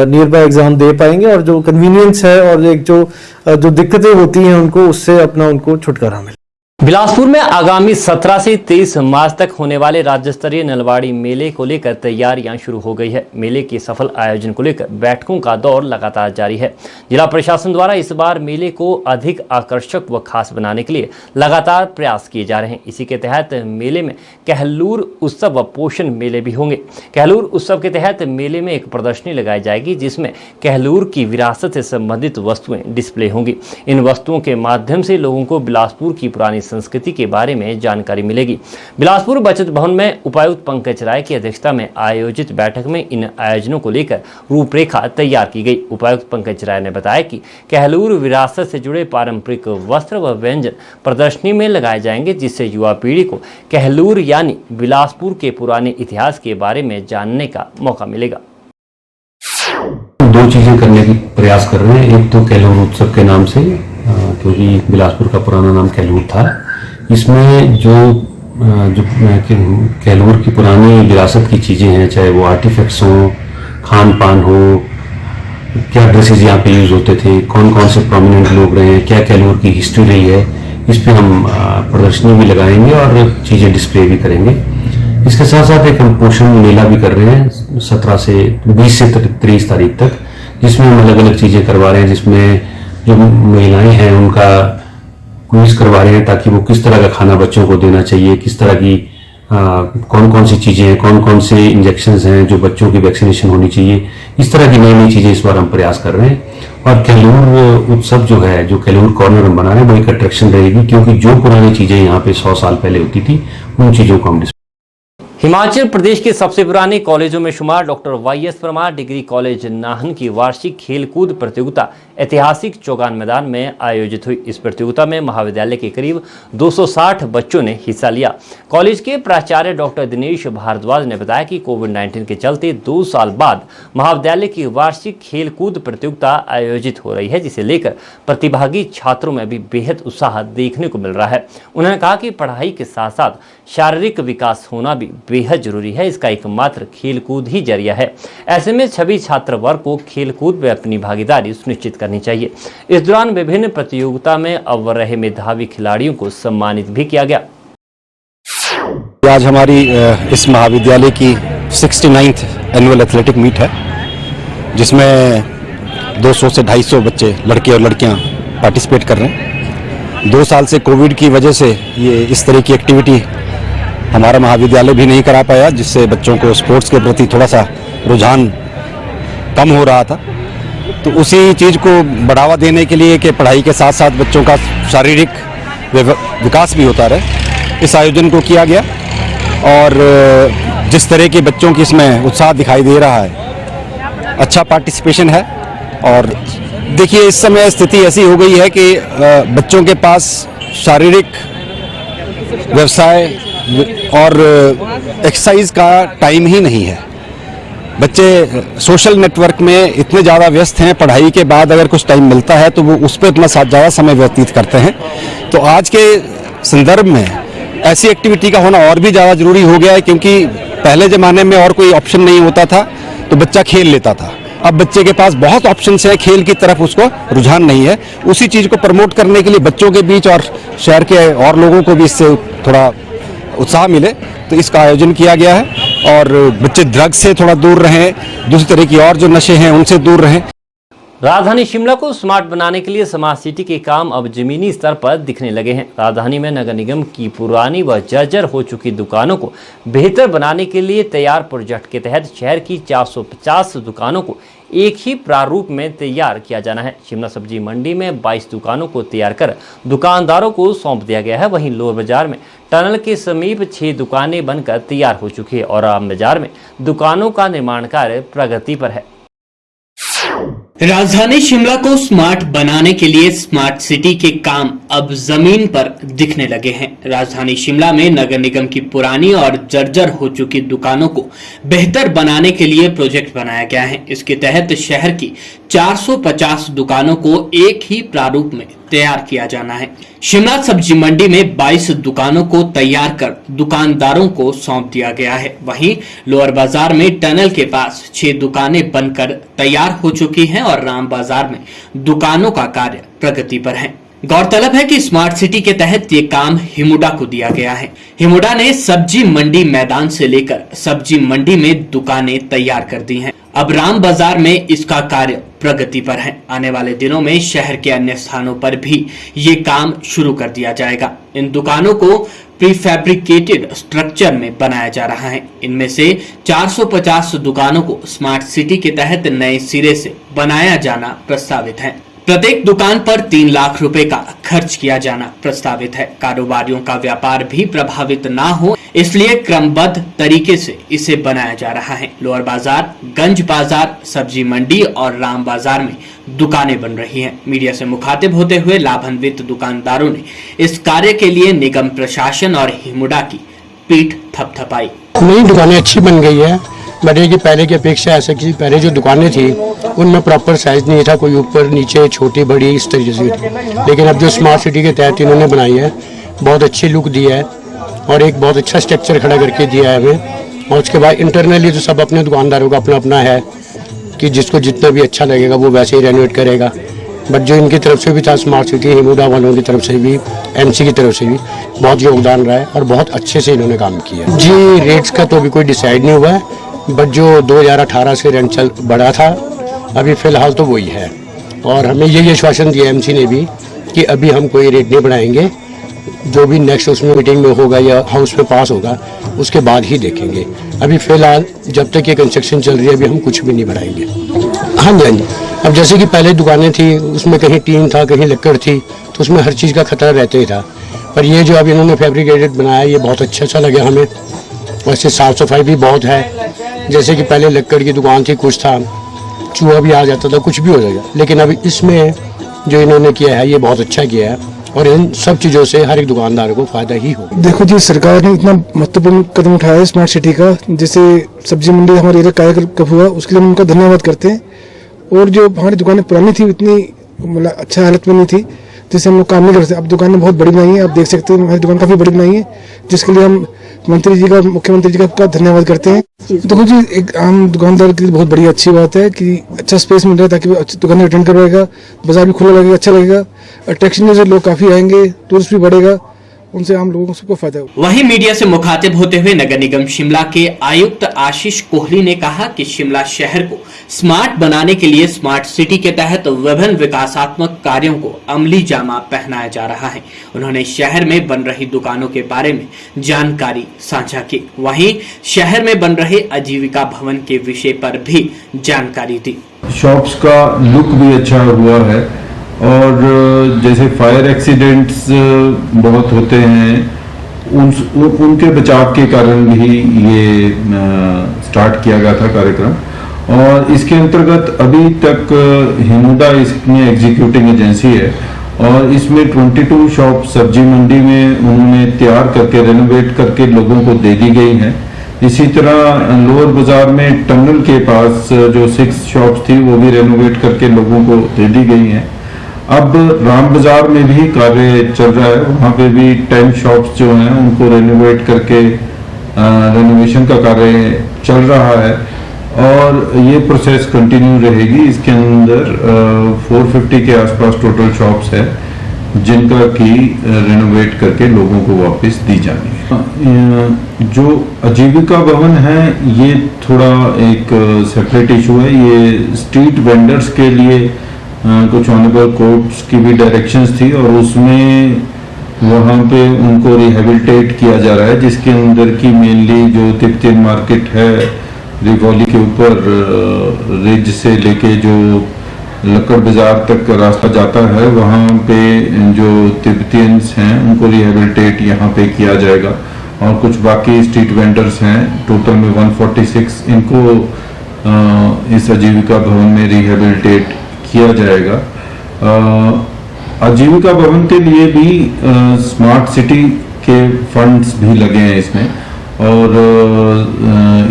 नियर बाय एग्जाम दे पाएंगे और जो कन्वीनियंस है और एक जो दिक्कतें होती हैं उनको, उससे अपना उनको छुटकारा मिले। बिलासपुर में आगामी 17 से 23 मार्च तक होने वाले राज्य स्तरीय नलवाड़ी मेले को लेकर तैयारियां शुरू हो गई है। मेले के सफल आयोजन को लेकर बैठकों का दौर लगातार जारी है। जिला प्रशासन द्वारा इस बार मेले को अधिक आकर्षक व खास बनाने के लिए लगातार प्रयास किए जा रहे हैं। इसी के तहत मेले में कहलूर उत्सव व पोषण मेले भी होंगे। कहलूर उत्सव के तहत मेले में एक प्रदर्शनी लगाई जाएगी, जिसमें कहलूर की विरासत से संबंधित वस्तुएं डिस्प्ले होंगी। इन वस्तुओं के माध्यम से लोगों को बिलासपुर की पुरानी संस्कृति के बारे में जानकारी मिलेगी। बिलासपुर बचत भवन में उपायुक्त पंकज राय की अध्यक्षता में आयोजित बैठक में इन आयोजनों को लेकर रूपरेखा तैयार की गई। उपायुक्त पंकज राय ने बताया कि कहलूर विरासत से जुड़े पारंपरिक वस्त्र व व्यंजन प्रदर्शनी में लगाए जाएंगे, जिससे युवा पीढ़ी को कहलूर यानी बिलासपुर के पुराने इतिहास के बारे में जानने का मौका मिलेगा। 2 चीजें करने की प्रयास कर रहे हैं। एक तो कहलूर उत्सव के नाम से, क्योंकि बिलासपुर का पुराना नाम कहलूर था, इसमें जो कहलूर की पुरानी विरासत की चीज़ें हैं, चाहे वो आर्टिफैक्ट्स हो, खान पान हो, क्या ड्रेसेस यहाँ पे यूज़ होते थे, कौन कौन से प्रोमिनेंट लोग रहे हैं, क्या कहलूर की हिस्ट्री रही है, इस पे हम प्रदर्शनी भी लगाएंगे और चीज़ें डिस्प्ले भी करेंगे। इसके साथ साथ एक हम पोषण मेला भी कर रहे हैं 17 से 20 से 23 तारीख तक, जिसमें हम अलग अलग चीज़ें करवा रहे हैं, जिसमें जो महिलाएं हैं उनका क्विज करवा रहे हैं, ताकि वो किस तरह का खाना बच्चों को देना चाहिए, किस तरह की कौन कौन सी चीज़ें हैं, कौन कौन से इंजेक्शंस हैं जो बच्चों की वैक्सीनेशन होनी चाहिए, इस तरह की नई नई चीज़ें इस बार हम प्रयास कर रहे हैं। और कहलूर उत्सव जो है, जो कहलूर कॉर्नर हम बना रहे हैं, वो एक अट्रैक्शन रहेगी, क्योंकि जो पुरानी चीज़ें यहाँ पे 100 साल पहले होती थी, उन चीज़ों को हम हिमाचल प्रदेश के सबसे पुराने कॉलेजों में शुमार doctor YS Parmar degree college Nahan की वार्षिक खेलकूद प्रतियोगिता ऐतिहासिक चौगान मैदान में आयोजित हुई। इस प्रतियोगिता में महाविद्यालय के करीब 260 बच्चों ने हिस्सा लिया। कॉलेज के प्राचार्य डॉक्टर दिनेश भारद्वाज ने बताया कि कोविड-19 के चलते 2 साल बाद महाविद्यालय की वार्षिक खेलकूद प्रतियोगिता आयोजित हो रही है, जिसे लेकर प्रतिभागी छात्रों में भी बेहद उत्साह देखने को मिल रहा है। उन्होंने कहा कि पढ़ाई के साथ साथ शारीरिक विकास होना भी बेहद जरूरी है। इसका एकमात्र खेलकूद ही जरिया है। ऐसे में सभी छात्र वर्ग को खेलकूद में अपनी भागीदारी सुनिश्चित करनी चाहिए। इस दौरान विभिन्न प्रतियोगिता में अव्वल रहे मेधावी खिलाड़ियों को सम्मानित भी किया गया। आज हमारी इस महाविद्यालय की 69th एनुअल एथलेटिक मीट है, जिसमें 200 से 250 बच्चे, लड़के और लड़कियां पार्टिसिपेट कर रहे हैं। 2 साल से कोविड की वजह से ये इस तरह की एक्टिविटी हमारा महाविद्यालय भी नहीं करा पाया, जिससे बच्चों को स्पोर्ट्स के प्रति थोड़ा सा रुझान कम हो रहा था। तो उसी चीज़ को बढ़ावा देने के लिए कि पढ़ाई के साथ साथ बच्चों का शारीरिक विकास भी होता रहे, इस आयोजन को किया गया। और जिस तरह के बच्चों की इसमें उत्साह दिखाई दे रहा है, अच्छा पार्टिसिपेशन है और देखिए, इस समय स्थिति ऐसी हो गई है कि बच्चों के पास शारीरिक व्यवसाय और एक्सरसाइज का टाइम ही नहीं है। बच्चे सोशल नेटवर्क में इतने ज़्यादा व्यस्त हैं, पढ़ाई के बाद अगर कुछ टाइम मिलता है तो वो उस पर इतना ज़्यादा समय व्यतीत करते हैं। तो आज के संदर्भ में ऐसी एक्टिविटी का होना और भी ज़्यादा ज़रूरी हो गया है, क्योंकि पहले ज़माने में और कोई ऑप्शन नहीं होता था तो बच्चा खेल लेता था। अब बच्चे के पास बहुत ऑप्शंस है, खेल की तरफ उसको रुझान नहीं है। उसी चीज़ को प्रमोट करने के लिए बच्चों के बीच और शहर के और लोगों को भी इससे थोड़ा उत्साह मिले, तो इसका आयोजन किया गया है। और बच्चे ड्रग्स से थोड़ा दूर रहें, दूसरी तरह की और जो नशे हैं उनसे दूर रहें। राजधानी शिमला को स्मार्ट बनाने के लिए स्मार्ट सिटी के काम अब जमीनी स्तर पर दिखने लगे हैं। राजधानी में नगर निगम की पुरानी व जर्जर हो चुकी दुकानों को बेहतर बनाने के लिए तैयार प्रोजेक्ट के तहत शहर की 450 दुकानों को एक ही प्रारूप में तैयार किया जाना है। शिमला सब्जी मंडी में 22 दुकानों को तैयार कर दुकानदारों को सौंप दिया गया है। वहीं लोअर बाजार में टनल के समीप 6 दुकानें बनकर तैयार हो चुकी है और आम बाजार में दुकानों का निर्माण कार्य प्रगति पर है। राजधानी शिमला को स्मार्ट बनाने के लिए स्मार्ट सिटी के काम अब जमीन पर दिखने लगे हैं। राजधानी शिमला में नगर निगम की पुरानी और जर्जर हो चुकी दुकानों को बेहतर बनाने के लिए प्रोजेक्ट बनाया गया है। इसके तहत शहर की 450 दुकानों को एक ही प्रारूप में तैयार किया जाना है। शिमला सब्जी मंडी में 22 दुकानों को तैयार कर दुकानदारों को सौंप दिया गया है। वहीं लोअर बाजार में टनल के पास 6 दुकानें बनकर तैयार हो चुकी हैं और राम बाजार में दुकानों का कार्य प्रगति पर है। गौरतलब है कि स्मार्ट सिटी के तहत ये काम हिमुडा को दिया गया है। हिमुडा ने सब्जी मंडी मैदान से लेकर सब्जी मंडी में दुकानें तैयार कर दी हैं। अब राम बाजार में इसका कार्य प्रगति पर है। आने वाले दिनों में शहर के अन्य स्थानों पर भी ये काम शुरू कर दिया जाएगा। इन दुकानों को प्रीफैब्रिकेटेड स्ट्रक्चर में बनाया जा रहा है। इनमें से 450 दुकानों को स्मार्ट सिटी के तहत नए सिरे से बनाया जाना प्रस्तावित है। प्रत्येक दुकान पर 3 लाख रुपए का खर्च किया जाना प्रस्तावित है। कारोबारियों का व्यापार भी प्रभावित ना हो, इसलिए क्रमबद्ध तरीके से इसे बनाया जा रहा है। लोअर बाजार, गंज बाजार, सब्जी मंडी और राम बाजार में दुकानें बन रही हैं। मीडिया से मुखातिब होते हुए लाभान्वित दुकानदारों ने इस कार्य के लिए निगम प्रशासन और हिमुडा की पीठ थपथपाई। नई दुकानें अच्छी बन गई है, बट ये कि पहले की अपेक्षा ऐसा कि पहले जो दुकानें थी उनमें प्रॉपर साइज नहीं था, कोई ऊपर नीचे छोटी बड़ी इस तरीके से थी। लेकिन अब जो स्मार्ट सिटी के तहत इन्होंने बनाई है, बहुत अच्छी लुक दी है और एक बहुत अच्छा स्ट्रक्चर खड़ा करके दिया है हमें। और उसके बाद इंटरनली तो सब अपने दुकानदारों का अपना अपना है कि जिसको जितना भी अच्छा लगेगा वो वैसे ही रेनोवेट करेगा। बट जो इनकी तरफ से भी था, स्मार्ट सिटी हिमुडा वालों की तरफ से भी, एमसी की तरफ से भी बहुत योगदान रहा है और बहुत अच्छे से इन्होंने काम किया। जी, रेट्स का तो अभी कोई डिसाइड नहीं हुआ है, बट जो 2018 से रेंट चल बढ़ा था अभी फ़िलहाल तो वही है। और हमें यही आश्वासन दिया एमसी ने भी कि अभी हम कोई रेट नहीं बढ़ाएंगे, जो भी नेक्स्ट उसमें मीटिंग में होगा या हाउस में पास होगा उसके बाद ही देखेंगे। अभी फ़िलहाल जब तक ये कंस्ट्रक्शन चल रही है अभी हम कुछ भी नहीं बढ़ाएंगे। हाँ जी, हाँ जी। अब जैसे कि पहले दुकानें थी उसमें कहीं टीन था, कहीं लकड़ थी, तो उसमें हर चीज़ का खतरा रहता ही था। पर ये जो अब इन्होंने फैब्रिकेटेड बनाया ये बहुत अच्छा लगा हमें। वैसे साफ़ सफाई भी बहुत है। जैसे कि पहले लकड़ की दुकान थी, कुछ था, चूहा भी आ जाता था, कुछ भी हो जाएगा। लेकिन अभी इसमें जो इन्होंने किया है ये बहुत अच्छा किया है और इन सब चीज़ों से हर एक दुकानदार को फायदा ही हो। देखो जी, सरकार ने इतना महत्वपूर्ण कदम उठाया है स्मार्ट सिटी का, जैसे सब्जी मंडी हमारे एरिया कायाकल्प हुआ, उसके लिए हम उनका धन्यवाद करते हैं। और जो हमारी दुकानें पुरानी थी इतनी मतलब अच्छा हालत में नहीं थी, जिससे हम लोग काम नहीं कर सकते। अब दुकानें बहुत बड़ी बनाई है, आप देख सकते हैं हमारी दुकान काफ़ी बड़ी बनाई है, जिसके लिए हम मंत्री जी का, मुख्यमंत्री जी का धन्यवाद करते हैं। देखो जी, एक आम दुकानदार के लिए बहुत बड़ी अच्छी बात है कि अच्छा स्पेस मिल रहा है ताकि वो अच्छी दुकानें अटेंड करवाएगा, बाजार भी खुला लगेगा, अच्छा लगेगा, अट्रैक्शन से लोग काफ़ी आएंगे, टूरिस्ट भी बढ़ेगा, उनसे आम लोगों को सबको फायदा होगा। वहीं मीडिया से मुखातिब होते हुए नगर निगम शिमला के आयुक्त आशीष कोहली ने कहा कि शिमला शहर को स्मार्ट बनाने के लिए स्मार्ट सिटी के तहत विभिन्न विकासात्मक कार्यों को अमली जामा पहनाया जा रहा है। उन्होंने शहर में बन रही दुकानों के बारे में जानकारी साझा की। वहीं शहर में बन रहे आजीविका भवन के विषय पर भी जानकारी दी। शॉप्स का लुक भी अच्छा हुआ है और जैसे फायर एक्सीडेंट्स बहुत होते हैं, उनके बचाव के कारण भी ये स्टार्ट किया गया था कार्यक्रम। और इसके अंतर्गत अभी तक हिमुडा इसमें एग्जीक्यूटिंग एजेंसी है और इसमें 22 शॉप सब्जी मंडी में उन्होंने तैयार करके रेनोवेट करके लोगों को दे दी गई हैं। इसी तरह लोअर बाजार में टनल के पास जो 6 शॉप्स थी वो भी रेनोवेट करके लोगों को दे दी गई हैं। अब राम बाजार में भी कार्य चल रहा है, वहाँ पे भी 10 शॉप्स जो हैं उनको रेनोवेट करके रेनोवेशन का कार्य चल रहा है और ये प्रोसेस कंटिन्यू रहेगी। इसके अंदर 450 के आसपास टोटल शॉप्स है जिनका की रेनोवेट करके लोगों को वापस दी जानी है। जो आजीविका भवन है ये थोड़ा एक सेपरेट इशू है। ये स्ट्रीट वेंडर्स के लिए कुछ ऑनरेबल कोर्ट्स की भी डायरेक्शंस थी और उसमें वहाँ पे उनको रिहेबिलिटेट किया जा रहा है, जिसके अंदर की मेनली जो तिब्बतियन मार्केट है रिवॉली के ऊपर रिज से लेके जो लक्कड़ बाजार तक रास्ता जाता है वहाँ पे जो तिब्बतियंस हैं उनको रिहेबिलिटेट यहाँ पे किया जाएगा और कुछ बाकी स्ट्रीट वेंडर्स हैं टोटल में 146 इनको इस आजीविका भवन में रिहेबिलिटेट किया जाएगा। आजीविका भवन के लिए भी स्मार्ट सिटी के फंड्स भी लगे हैं इसमें और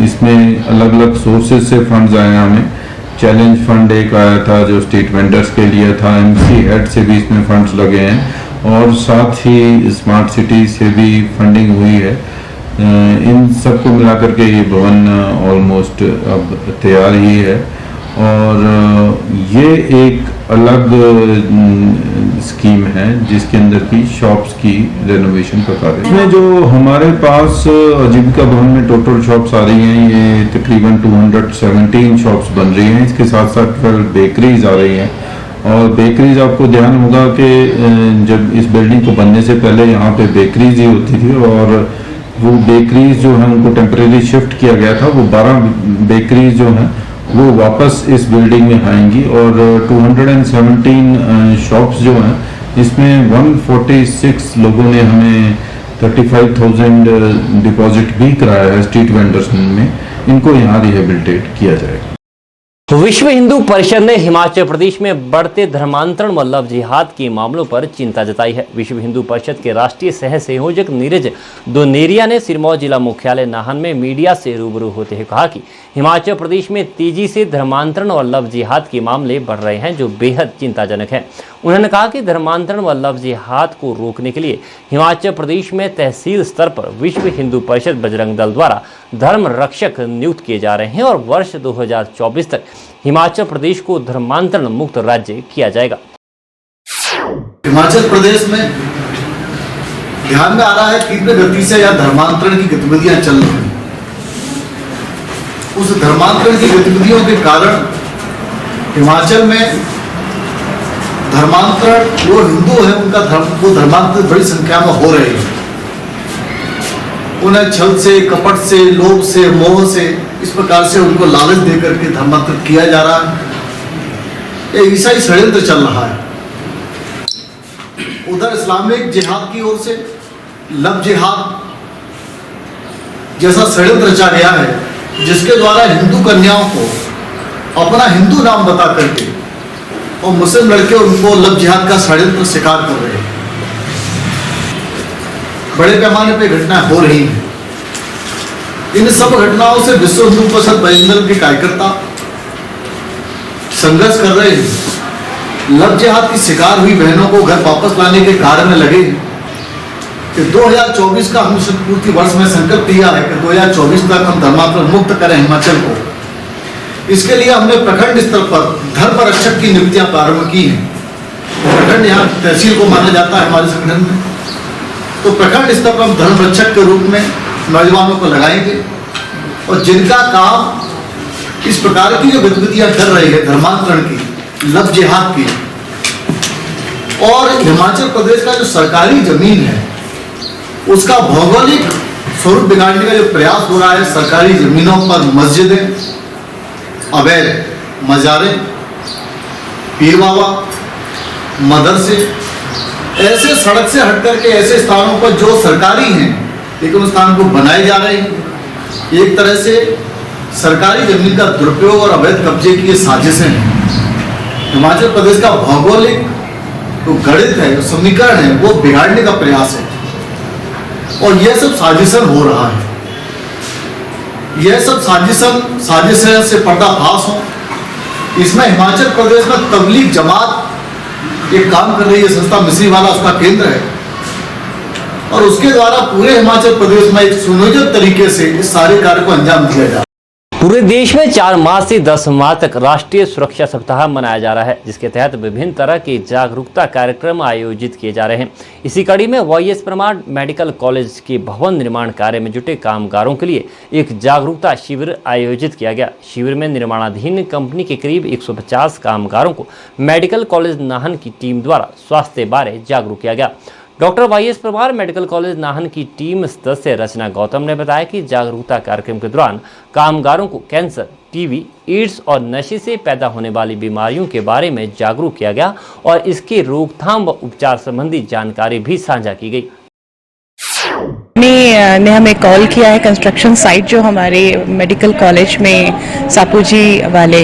इसमें अलग अलग सोर्सेज से फंड्स आए हैं। हमें चैलेंज फंड एक आया था जो स्ट्रीट वेंडर्स के लिए था, एमसी हेड से भी इसमें फंड्स लगे हैं और साथ ही स्मार्ट सिटी से भी फंडिंग हुई है। इन सबको मिलाकर के ये भवन ऑलमोस्ट अब तैयार ही है और ये एक अलग स्कीम है जिसके अंदर की शॉप्स की रेनोवेशन का कार्य। इसमें जो हमारे पास आजीविका भवन में टोटल शॉप्स आ रही हैं ये तकरीबन 217 शॉप्स बन रही हैं। इसके साथ साथ 12 बेकरीज आ रही हैं और बेकरीज आपको ध्यान होगा कि जब इस बिल्डिंग को बनने से पहले यहाँ पे बेकरीज ही होती थी और वो बेकरीज जो है उनको टेम्परेरी शिफ्ट किया गया था। वो 12 बेकरीज जो हैं वो वापस इस बिल्डिंग में आएंगी और 217 शॉप्स जो हैं इसमें 146 लोगों ने हमें 35,000 डिपॉजिट भी कराया है स्ट्रीट वेंडर्स में, इनको यहाँ रिहेबिलिटेट किया जाएगा। विश्व हिंदू परिषद ने हिमाचल प्रदेश में बढ़ते धर्मांतरण व लव जिहाद के मामलों पर चिंता जताई है। विश्व हिंदू परिषद के राष्ट्रीय सह संयोजक नीरज दोनेरिया ने सिरमौर जिला मुख्यालय नाहन में मीडिया से रूबरू होते हुए कहा कि हिमाचल प्रदेश में तेजी से धर्मांतरण और लव जिहाद के मामले बढ़ रहे हैं जो बेहद चिंताजनक है। उन्होंने कहा कि धर्मांतरण व लव जिहाद को रोकने के लिए हिमाचल प्रदेश में तहसील स्तर पर विश्व हिंदू परिषद बजरंग दल द्वारा धर्म रक्षक नियुक्त किए जा रहे हैं और वर्ष 2024 तक हिमाचल प्रदेश को धर्मांतरण मुक्त राज्य किया जाएगा। हिमाचल प्रदेश में ध्यान में आ रहा है तीव्र गति से यह धर्मांतरण की गतिविधियां चल रही हैं। उस धर्मांतरण की गतिविधियों के कारण हिमाचल में धर्मांतरण जो हिंदू है उनका वो धर्मांतरण बड़ी संख्या में हो रहे हैं। उन्हें छल से, कपट से, लोभ से, मोह से इस प्रकार से उनको लालच दे करके धर्मांतरित किया जा रहा है। ये ईसाई षड्यंत्र चल रहा है। उधर इस्लामिक जिहाद की ओर से लव जिहाद जैसा षड्यंत्र रचा गया है जिसके द्वारा हिंदू कन्याओं को अपना हिंदू नाम बता करके और मुस्लिम लड़के उनको लव जिहाद का षड्यंत्र शिकार कर रहे हैं। बड़े पैमाने पे घटनाएं हो रही हैं। इन सब घटनाओं से विश्व हिंदू परिषद बजरंग दल के कार्यकर्ता संघर्ष कर रहे हैं। लव जिहाद की शिकार हुई बहनों को घर वापस लाने के कार्य में लगे कि 2024 का हम पूर्ति वर्ष में संकल्प लिया है कि 2024 तक हम धर्मांतरण मुक्त करें हिमाचल को। इसके लिए हमने प्रखंड स्तर पर धर्म रक्षक की नियुक्तियां प्रारंभ की हैं। प्रखंड यहाँ तहसील को माना जाता है हमारे संगठन में, तो प्रखंड स्तर पर हम धर्म रक्षक के रूप में नौजवानों को लगाएंगे और जिनका काम इस प्रकार की जो गतिविधियां कर रही है धर्मांतरण की, लव जिहाद की, और हिमाचल प्रदेश का जो सरकारी जमीन है उसका भौगोलिक स्वरूप बिगाड़ने का जो प्रयास हो रहा है। सरकारी जमीनों पर मस्जिदें, अवैध मजारे, पीर बाबा, मदरसे, ऐसे सड़क से हट करके ऐसे स्थानों पर जो सरकारी हैं लेकिन उस स्थान को बनाए जा रहे हैं। एक तरह से सरकारी जमीन का दुरुपयोग और अवैध कब्जे की ये साजिशें हैं। हिमाचल प्रदेश का भौगोलिक जो गणित है, जो समीकरण है, वो बिगाड़ने का प्रयास है और यह सब साजिशन हो रहा है। यह सब साजिशें से पर्दाफाश हो। इसमें हिमाचल प्रदेश में तबलीग जमात एक काम कर रही है, संस्था मिस्रीवाला उसका केंद्र है और उसके द्वारा पूरे हिमाचल प्रदेश में एक सुनियोजित तरीके से इस सारे कार्य को अंजाम दिया जा रहा है। पूरे देश में 4 मार्च से 10 मार्च तक राष्ट्रीय सुरक्षा सप्ताह मनाया जा रहा है, जिसके तहत विभिन्न तरह के जागरूकता कार्यक्रम आयोजित किए जा रहे हैं। इसी कड़ी में वाईएस परमार मेडिकल कॉलेज के भवन निर्माण कार्य में जुटे कामगारों के लिए एक जागरूकता शिविर आयोजित किया गया। शिविर में निर्माणाधीन कंपनी के करीब 150 कामगारों को मेडिकल कॉलेज नाहन की टीम द्वारा स्वास्थ्य बारे जागरूक किया गया। Doctor YS Parmar medical college Nahan की टीम सदस्य रचना गौतम ने बताया कि जागरूकता कार्यक्रम के दौरान कामगारों को कैंसर, टीबी, एड्स और नशे से पैदा होने वाली बीमारियों के बारे में जागरूक किया गया और इसके रोकथाम व उपचार संबंधी जानकारी भी साझा की गई। ने हमें कॉल किया है कंस्ट्रक्शन साइट जो हमारे मेडिकल कॉलेज में सापूजी वाले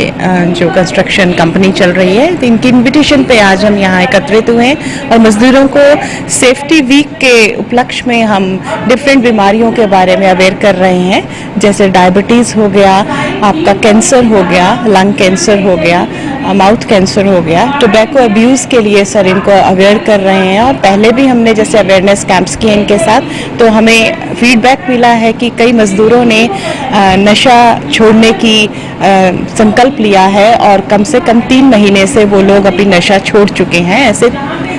जो कंस्ट्रक्शन कंपनी चल रही है, तो इनकी इनविटेशन पे आज हम यहाँ एकत्रित हुए हैं और मजदूरों को सेफ्टी वीक के उपलक्ष्य में हम डिफरेंट बीमारियों के बारे में अवेयर कर रहे हैं, जैसे डायबिटीज़ हो गया, आपका कैंसर हो गया, लंग कैंसर हो गया, माउथ कैंसर हो गया, टोबैको अब्यूज़ के लिए सर इनको अवेयर कर रहे हैं। और पहले भी हमने जैसे अवेयरनेस कैंप्स किए इनके साथ, तो हमें फीडबैक मिला है कि कई मज़दूरों ने नशा छोड़ने की संकल्प लिया है और कम से कम 3 महीने से वो लोग अभी नशा छोड़ चुके हैं। ऐसे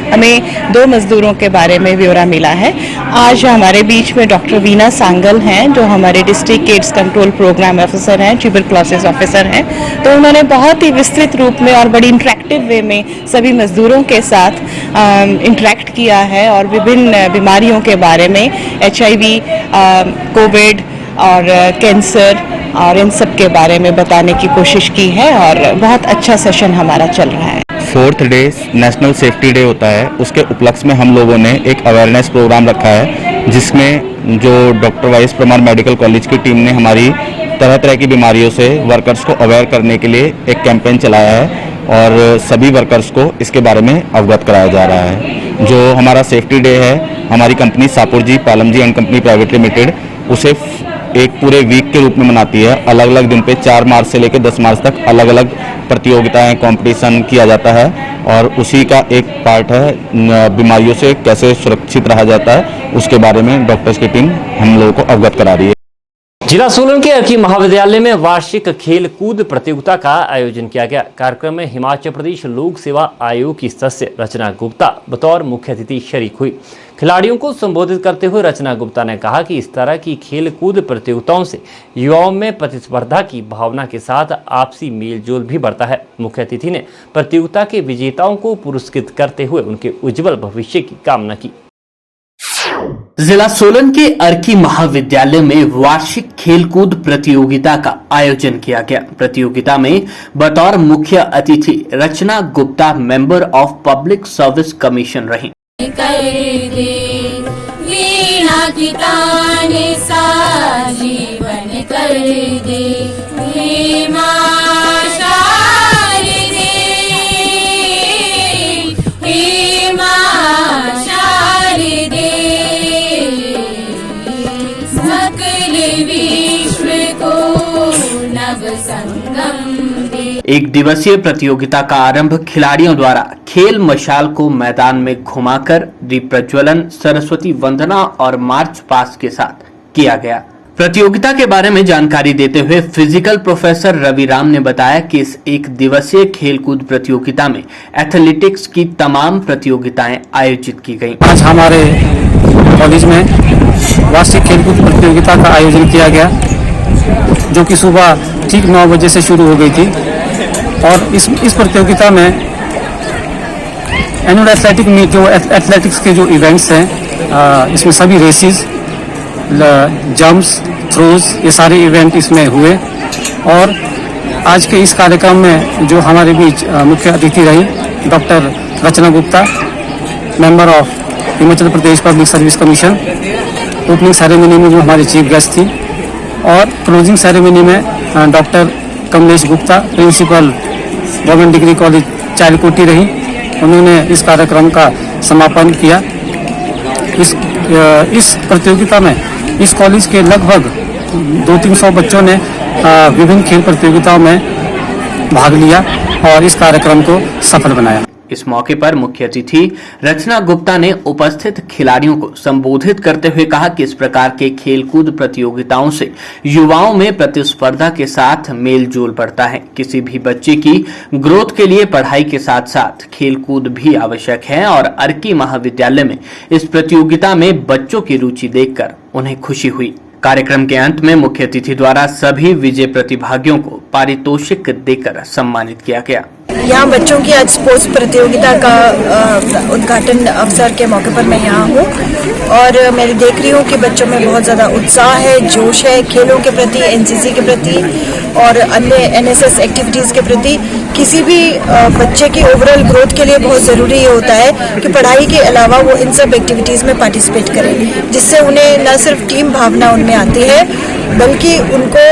हमें 2 मज़दूरों के बारे में ब्यौरा मिला है। आज हमारे बीच में डॉक्टर वीना सांगल हैं जो हमारे district AIDS control programme officer हैं, ट्यूबरक्लोसिस ऑफिसर हैं। तो उन्होंने बहुत ही विस्तृत रूप में और बड़ी इंटरेक्टिव वे में सभी मज़दूरों के साथ इंटरेक्ट किया है और विभिन्न बीमारियों के बारे में, HIV, कोविड और कैंसर और इन सब के बारे में बताने की कोशिश की है और बहुत अच्छा सेशन हमारा चल रहा है। 4th day national safety day होता है, उसके उपलक्ष्य में हम लोगों ने एक अवेयरनेस प्रोग्राम रखा है, जिसमें जो doctor YS Parmar medical college की टीम ने हमारी तरह तरह की बीमारियों से वर्कर्स को अवेयर करने के लिए एक कैंपेन चलाया है और सभी वर्कर्स को इसके बारे में अवगत कराया जा रहा है। जो हमारा सेफ्टी डे है, हमारी company Shapoorji Pallonji and company private limited उसे एक पूरे वीक के रूप में मनाती है। अलग अलग दिन पे 4 मार्च से लेकर 10 मार्च तक अलग अलग प्रतियोगिताएं, कंपटीशन किया जाता है और उसी का एक पार्ट है बीमारियों से कैसे सुरक्षित रहा जाता है, उसके बारे में डॉक्टर्स की टीम हम लोगों को अवगत करा रही है। जिला सोलन के अर्की महाविद्यालय में वार्षिक खेल कूद प्रतियोगिता का आयोजन किया गया। कार्यक्रम में हिमाचल प्रदेश लोक सेवा आयोग की सदस्य रचना गुप्ता बतौर मुख्य अतिथि शरीक हुई। खिलाड़ियों को संबोधित करते हुए रचना गुप्ता ने कहा कि इस तरह की खेल कूद प्रतियोगिताओं से युवाओं में प्रतिस्पर्धा की भावना के साथ आपसी मेलजोल भी बढ़ता है। मुख्य अतिथि ने प्रतियोगिता के विजेताओं को पुरस्कृत करते हुए उनके उज्जवल भविष्य की कामना की। जिला सोलन के अर्की महाविद्यालय में वार्षिक खेलकूद प्रतियोगिता का आयोजन किया गया। प्रतियोगिता में बतौर मुख्य अतिथि Rachna Gupta member of public service commission रही। वीणा की ताने सा जीवन कर दे एक दिवसीय प्रतियोगिता का आरंभ खिलाड़ियों द्वारा खेल मशाल को मैदान में घुमाकर दीप प्रज्वलन, सरस्वती वंदना और मार्च पास्ट के साथ किया गया। प्रतियोगिता के बारे में जानकारी देते हुए फिजिकल प्रोफेसर रवि राम ने बताया कि इस एक दिवसीय खेलकूद प्रतियोगिता में एथलेटिक्स की तमाम प्रतियोगिताएं आयोजित की गयी। आज हमारे कॉलेज में वार्षिक खेलकूद प्रतियोगिता का आयोजन किया गया, जो कि सुबह ठीक 9 बजे से शुरू हो गई थी और इस प्रतियोगिता में एनुअल एथलेटिक्स के जो इवेंट्स हैं, इसमें सभी रेसेस, जंप्स, थ्रोज, ये सारे इवेंट इसमें हुए। और आज के इस कार्यक्रम में जो हमारे बीच मुख्य अतिथि रही doctor Rachna Gupta, member of Himachal Pradesh public service commission, opening ceremony में जो हमारी चीफ गेस्ट थी और क्लोजिंग सेरेमनी में doctor Kamlesh Gupta, principal government degree college Chalkoti रही, उन्होंने इस कार्यक्रम का समापन किया। इस प्रतियोगिता में इस कॉलेज के लगभग 200-300 बच्चों ने विभिन्न खेल प्रतियोगिताओं में भाग लिया और इस कार्यक्रम को सफल बनाया। इस मौके पर मुख्य अतिथि रचना गुप्ता ने उपस्थित खिलाड़ियों को संबोधित करते हुए कहा कि इस प्रकार के खेलकूद प्रतियोगिताओं से युवाओं में प्रतिस्पर्धा के साथ मेल जोल बढ़ता है। किसी भी बच्चे की ग्रोथ के लिए पढ़ाई के साथ साथ खेलकूद भी आवश्यक है और अर्की महाविद्यालय में इस प्रतियोगिता में बच्चों की रुचि देखकर उन्हें खुशी हुई। कार्यक्रम के अंत में मुख्य अतिथि द्वारा सभी विजय प्रतिभागियों को पारितोषिक देकर सम्मानित किया गया। यहाँ बच्चों की आज स्पोर्ट्स प्रतियोगिता का उद्घाटन अवसर के मौके पर मैं यहाँ हूँ और मैं देख रही हूँ कि बच्चों में बहुत ज़्यादा उत्साह है, जोश है खेलों के प्रति, एनसीसी के प्रति और अन्य एनएसएस एक्टिविटीज़ के प्रति। किसी भी बच्चे की ओवरऑल ग्रोथ के लिए बहुत ज़रूरी ये होता है कि पढ़ाई के अलावा वो इन सब एक्टिविटीज़ में पार्टिसिपेट करें, जिससे उन्हें न सिर्फ टीम भावना उनमें आती है बल्कि उनको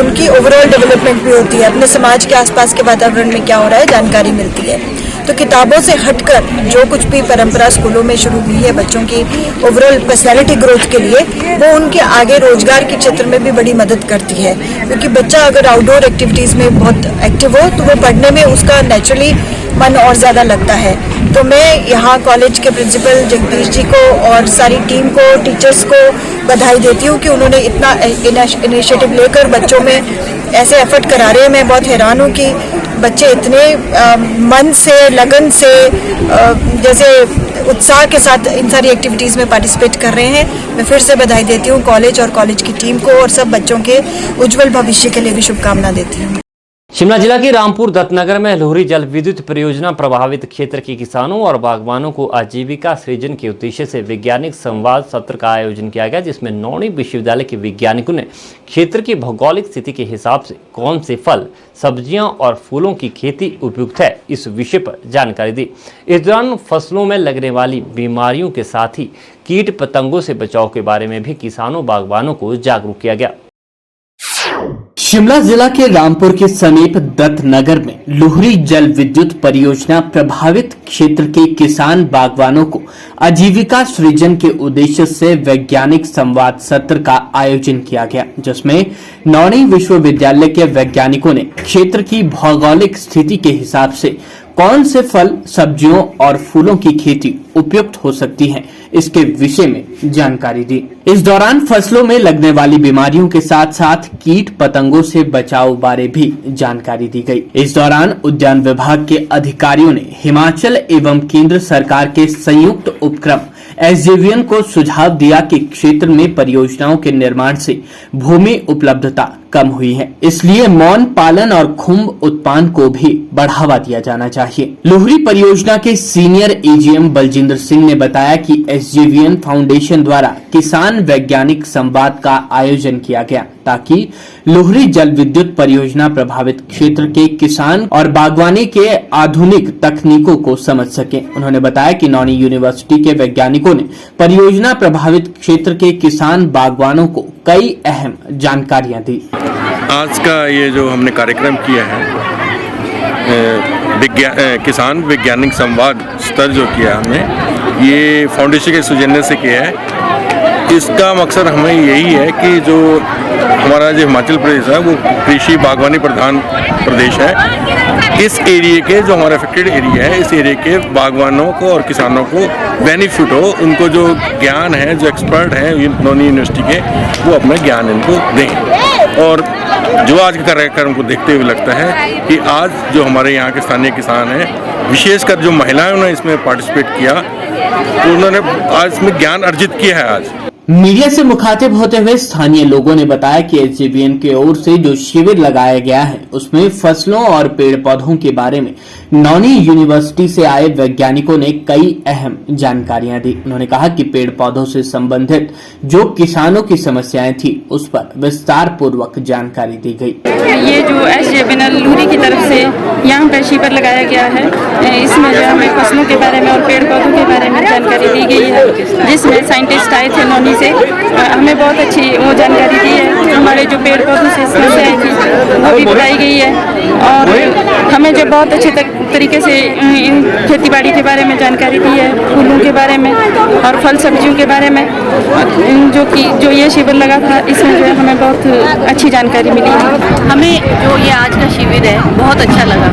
उनकी ओवरऑल डेवलपमेंट भी होती है, अपने समाज के आसपास के वातावरण में क्या हो रहा है जानकारी मिलती है। तो किताबों से हटकर जो कुछ भी परंपरा स्कूलों में शुरू हुई है बच्चों की ओवरऑल पर्सनैलिटी ग्रोथ के लिए, वो उनके आगे रोजगार के क्षेत्र में भी बड़ी मदद करती है। क्योंकि बच्चा अगर आउटडोर एक्टिविटीज़ में बहुत एक्टिव हो तो वो पढ़ने में उसका नेचुरली मन और ज़्यादा लगता है। तो मैं यहाँ कॉलेज के प्रिंसिपल जगदीश जी को और सारी टीम को, टीचर्स को बधाई देती हूँ कि उन्होंने इतना इनिशिएटिव लेकर बच्चों में ऐसे एफर्ट करा रहे हैं। मैं बहुत हैरान हूँ कि बच्चे इतने मन से, लगन से, जैसे उत्साह के साथ इन सारी एक्टिविटीज़ में पार्टिसिपेट कर रहे हैं। मैं फिर से बधाई देती हूँ कॉलेज और कॉलेज की टीम को और सब बच्चों के उज्जवल भविष्य के लिए भी शुभकामना देती हूँ। शिमला जिला के रामपुर दत्तनगर में लोहरी जल विद्युत परियोजना प्रभावित क्षेत्र के किसानों और बागवानों को आजीविका सृजन के उद्देश्य से वैज्ञानिक संवाद सत्र का आयोजन किया गया, जिसमें नौणी विश्वविद्यालय के वैज्ञानिकों ने क्षेत्र की भौगोलिक स्थिति के हिसाब से कौन से फल, सब्जियां और फूलों की खेती उपयुक्त है, इस विषय पर जानकारी दी। इस दौरान फसलों में लगने वाली बीमारियों के साथ ही कीट पतंगों से बचाव के बारे में भी किसानों बागवानों को जागरूक किया गया। शिमला जिला के रामपुर के समीप दत्तनगर में लोहरी जल विद्युत परियोजना प्रभावित क्षेत्र के किसान बागवानों को आजीविका सृजन के उद्देश्य से वैज्ञानिक संवाद सत्र का आयोजन किया गया, जिसमें नौणी विश्वविद्यालय के वैज्ञानिकों ने क्षेत्र की भौगोलिक स्थिति के हिसाब से कौन से फल, सब्जियों और फूलों की खेती उपयुक्त हो सकती है, इसके विषय में जानकारी दी। इस दौरान फसलों में लगने वाली बीमारियों के साथ साथ कीट पतंगों से बचाव बारे भी जानकारी दी गई। इस दौरान उद्यान विभाग के अधिकारियों ने हिमाचल एवं केंद्र सरकार के संयुक्त उपक्रम एसजेवीएन को सुझाव दिया कि क्षेत्र में परियोजनाओं के निर्माण से भूमि उपलब्धता कम हुई है, इसलिए मौन पालन और खुम्ब उत्पादन को भी बढ़ावा दिया जाना चाहिए। लोहरी परियोजना के सीनियर एजीएम बलजिंदर सिंह ने बताया कि एसजेवीएन फाउंडेशन द्वारा किसान वैज्ञानिक संवाद का आयोजन किया गया ताकि लोहरी जल विद्युत परियोजना प्रभावित क्षेत्र के किसान और बागवानी के आधुनिक तकनीकों को समझ सके। उन्होंने बताया कि नौणी यूनिवर्सिटी के वैज्ञानिकों ने परियोजना प्रभावित क्षेत्र के किसान बागवानों को कई अहम जानकारियां दी। आज का ये जो हमने कार्यक्रम किया है किसान वैज्ञानिक संवाद स्तर जो किया हमने, ये फाउंडेशन के सौजन्य से किया है। इसका मकसद हमें यही है कि जो हमारा जो हिमाचल प्रदेश है वो कृषि बागवानी प्रधान प्रदेश है। इस एरिया के जो हमारा अफेक्टेड एरिया है, इस एरिया के बागवानों को और किसानों को बेनिफिट हो, उनको जो ज्ञान है, जो एक्सपर्ट हैं नौणी यूनिवर्सिटी के, वो अपना ज्ञान इनको दें। और जो आज के कार्यक्रम को देखते हुए लगता है कि आज जो हमारे यहाँ के स्थानीय किसान हैं, विशेषकर जो महिलाओं ने इसमें पार्टिसिपेट किया, तो उन्होंने आज इसमें ज्ञान अर्जित किया है। आज मीडिया से मुखातिब होते हुए स्थानीय लोगों ने बताया कि एसजेवीएन की ओर से जो शिविर लगाया गया है उसमें फसलों और पेड़ पौधों के बारे में नौणी यूनिवर्सिटी से आए वैज्ञानिकों ने कई अहम जानकारियां दी। उन्होंने कहा कि पेड़ पौधों से संबंधित जो किसानों की समस्याएं थी उस पर विस्तार पूर्वक जानकारी दी गई। ये जो एसजेवीएन लोहरी की तरफ से यहाँ पर शिविर लगाया गया है, इसमें जो हमें फसलों के बारे में और पेड़ पौधों के बारे में जानकारी दी गई है, जिसमें साइंटिस्ट आए थे नौणी से हमें बहुत अच्छी वो जानकारी दी है। हमारे जो पेड़ पौधों से समस्याएं थी वो भी बताई गई है और हमें जो बहुत अच्छे तरीके से खेती बाड़ी के बारे में जानकारी दी है, फूलों के बारे में और फल सब्जियों के बारे में, जो ये शिविर लगा था इसमें जो है हमें बहुत अच्छी जानकारी मिली है। हमें जो ये आज का शिविर है बहुत अच्छा लगा।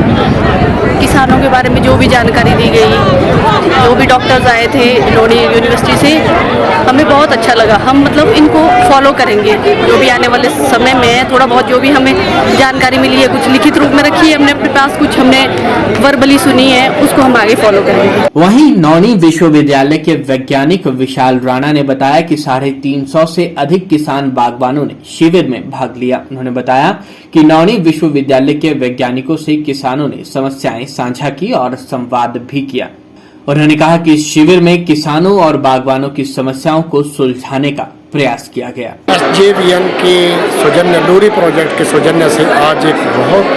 किसानों के बारे में जो भी जानकारी दी गई, जो भी डॉक्टर्स आए थे लोनी यूनिवर्सिटी से, हमें बहुत अच्छा लगा। हम मतलब इनको फॉलो करेंगे जो भी आने वाले समय में थोड़ा बहुत जो भी हमें जानकारी मिली है, कुछ लिखित रूप में रखी है हमने अपने पास, कुछ हमने वर्बली सुनी है, उसको हम आगे फॉलो करेंगे। वहीं नौनी विश्वविद्यालय के वैज्ञानिक विशाल राणा ने बताया कि 350 से अधिक किसान बागवानों ने शिविर में भाग लिया। उन्होंने बताया कि नौनी विश्वविद्यालय के वैज्ञानिकों से किसानों ने समस्याएं साझा की और संवाद भी किया। उन्होंने कहा कि इस शिविर में किसानों और बागवानों की समस्याओं को सुलझाने का प्रयास किया गया। SJVN के सौजन्य लूरी प्रोजेक्ट के सौजन्य से आज एक बहुत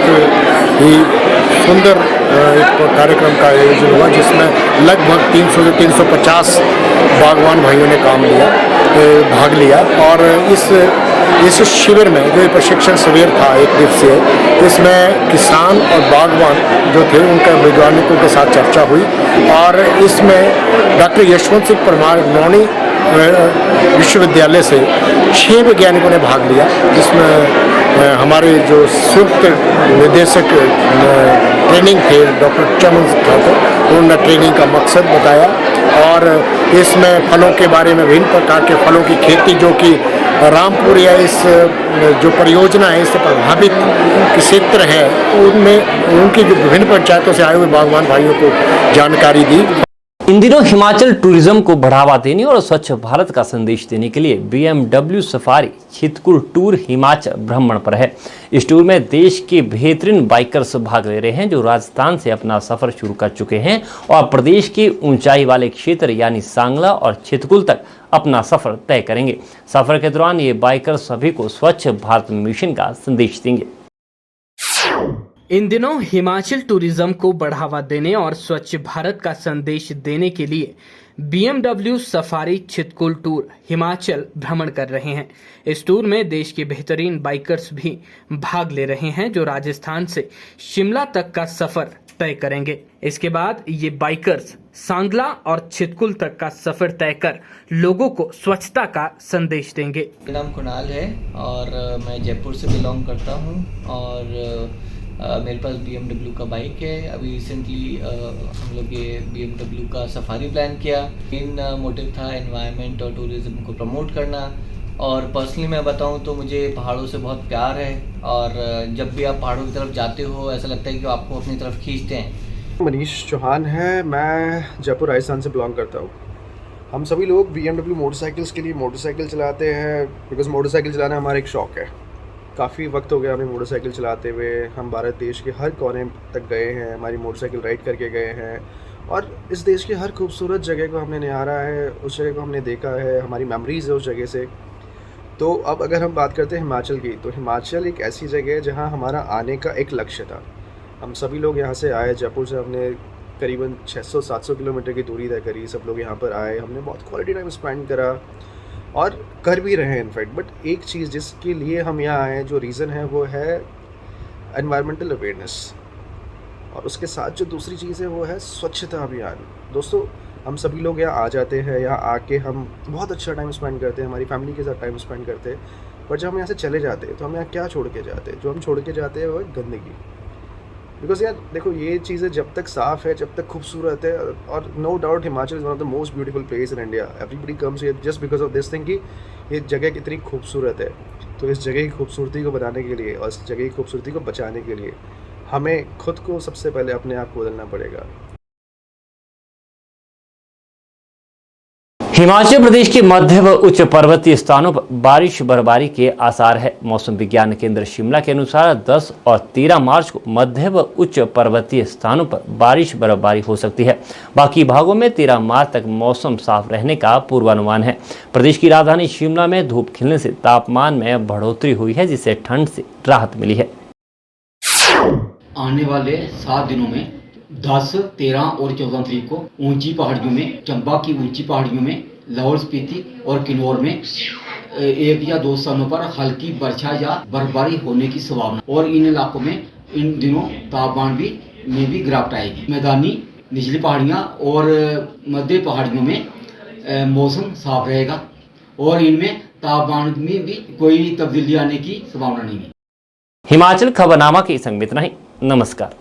ही सुंदर एक कार्यक्रम का आयोजन हुआ जिसमें लगभग 300 से 350 बागवान भाइयों ने भाग लिया और इस शिविर में जो प्रशिक्षण शिविर था 1 दिवसीय, इसमें किसान और बागवान जो थे उनका वैज्ञानिकों के साथ चर्चा हुई और इसमें डॉक्टर यशवंत सिंह परमार नौनी विश्वविद्यालय से 6 वैज्ञानिकों ने भाग लिया, जिसमें हमारे जो संयुक्त निदेशक ट्रेनिंग थे डॉक्टर चमन ठाकुर, उन्होंने ट्रेनिंग का मकसद बताया और इसमें फलों के बारे में विभिन्न प्रकार के फलों की खेती जो कि रामपुर या इस जो परियोजना है इससे प्रभावित क्षेत्र है उनमें उनकी जो विभिन्न पंचायतों से आए हुए बागवान भाइयों को जानकारी दी। इन दिनों हिमाचल टूरिज्म को बढ़ावा देने और स्वच्छ भारत का संदेश देने के लिए BMW safari Chitkul tour Himachal भ्रमण पर है। इस टूर में देश के बेहतरीन बाइकर्स भाग ले रहे हैं जो राजस्थान से अपना सफर शुरू कर चुके हैं और प्रदेश के ऊंचाई वाले क्षेत्र यानी सांगला और छितकुल तक अपना सफर तय करेंगे। सफर के दौरान ये बाइकर सभी को स्वच्छ भारत मिशन का संदेश देंगे। इन दिनों हिमाचल टूरिज्म को बढ़ावा देने और स्वच्छ भारत का संदेश देने के लिए BMW safari Chitkul tour Himachal भ्रमण कर रहे हैं। इस टूर में देश के बेहतरीन बाइकर्स भी भाग ले रहे हैं जो राजस्थान से शिमला तक का सफर तय करेंगे। इसके बाद ये बाइकर्स सांगला और छितकुल तक का सफर तय कर लोगों को स्वच्छता का संदेश देंगे। मेरा नाम कुणाल है और मैं जयपुर से बिलोंग करता हूँ और मेरे पास BMW का बाइक है। अभी रिसेंटली हम लोग ये BMW का सफारी प्लान किया। मेन मोटिव था एनवायरनमेंट और टूरिज्म को प्रमोट करना और पर्सनली मैं बताऊं तो मुझे पहाड़ों से बहुत प्यार है और जब भी आप पहाड़ों की तरफ जाते हो ऐसा लगता है कि आपको अपनी तरफ खींचते हैं। मनीष चौहान है, मैं जयपुर राजस्थान से बिलोंग करता हूँ। हम सभी लोग BMW मोटरसाइकिल्स के लिए मोटरसाइकिल चलाते हैं बिकॉज मोटरसाइकिल चलाना हमारा एक शौक़ है। काफ़ी वक्त हो गया हमें मोटरसाइकिल चलाते हुए। हम भारत देश के हर कोने तक गए हैं, हमारी मोटरसाइकिल राइड करके गए हैं और इस देश की हर खूबसूरत जगह को हमने निहारा है, उस जगह को हमने देखा है, हमारी मेमोरीज़ है उस जगह से। तो अब अगर हम बात करते हैं हिमाचल की, तो हिमाचल एक ऐसी जगह है जहाँ हमारा आने का एक लक्ष्य था। हम सभी लोग यहाँ से आए, जयपुर से हमने करीबन 600-700 किलोमीटर की दूरी तय करी। सब लोग यहाँ पर आए, हमने बहुत क्वालिटी टाइम स्पेंड करा और कर भी रहे हैं इनफैक्ट। बट एक चीज़ जिसके लिए हम यहाँ आए, जो रीज़न है वो है एनवायरमेंटल अवेयरनेस और उसके साथ जो दूसरी चीज़ है वो है स्वच्छता अभियान। दोस्तों, हम सभी लोग यहाँ आ जाते हैं, यहाँ आके हम बहुत अच्छा टाइम स्पेंड करते हैं, हमारी फैमिली के साथ टाइम स्पेंड करते हैं। पर जब हम यहाँ से चले जाते हैं तो हम यहाँ क्या छोड़ के जाते हैं? जो हम छोड़ के जाते हैं वो है गंदगी। बिकॉज यार देखो, ये चीज़ें जब तक साफ़ है, जब तक खूबसूरत है, और no doubt Himachal is one of the most beautiful place in India. Everybody comes here just because of this thing कि ये जगह कितनी खूबसूरत है। तो इस जगह की खूबसूरती को बनाने के लिए और इस जगह की खूबसूरती को बचाने के लिए हमें खुद को सबसे पहले अपने आप को बदलना पड़ेगा। हिमाचल प्रदेश के मध्य व उच्च पर्वतीय स्थानों पर बारिश बर्फबारी के आसार है। मौसम विज्ञान केंद्र शिमला के अनुसार 10 और 13 मार्च को मध्य व उच्च पर्वतीय स्थानों पर बारिश बर्फबारी हो सकती है। बाकी भागों में 13 मार्च तक मौसम साफ रहने का पूर्वानुमान है। प्रदेश की राजधानी शिमला में धूप खिलने से तापमान में बढ़ोतरी हुई है, जिससे ठंड से राहत मिली है। आने वाले 7 दिनों में 10, 13 और 14 तारीख को ऊंची पहाड़ियों में, चंबा की ऊंची पहाड़ियों में लाहौल स्पीति और किन्नौर में 1 या 2 स्थानों पर हल्की वर्षा या बर्फबारी होने की संभावना, और इन इलाकों में इन दिनों तापमान में भी गिरावट आएगी। मैदानी निचली पहाड़ियाँ और मध्य पहाड़ियों में मौसम साफ रहेगा और इनमें तापमान में भी कोई तब्दीली आने की संभावना नहीं है। हिमाचल खबरनामा के इस अंक में इतना ही। नमस्कार।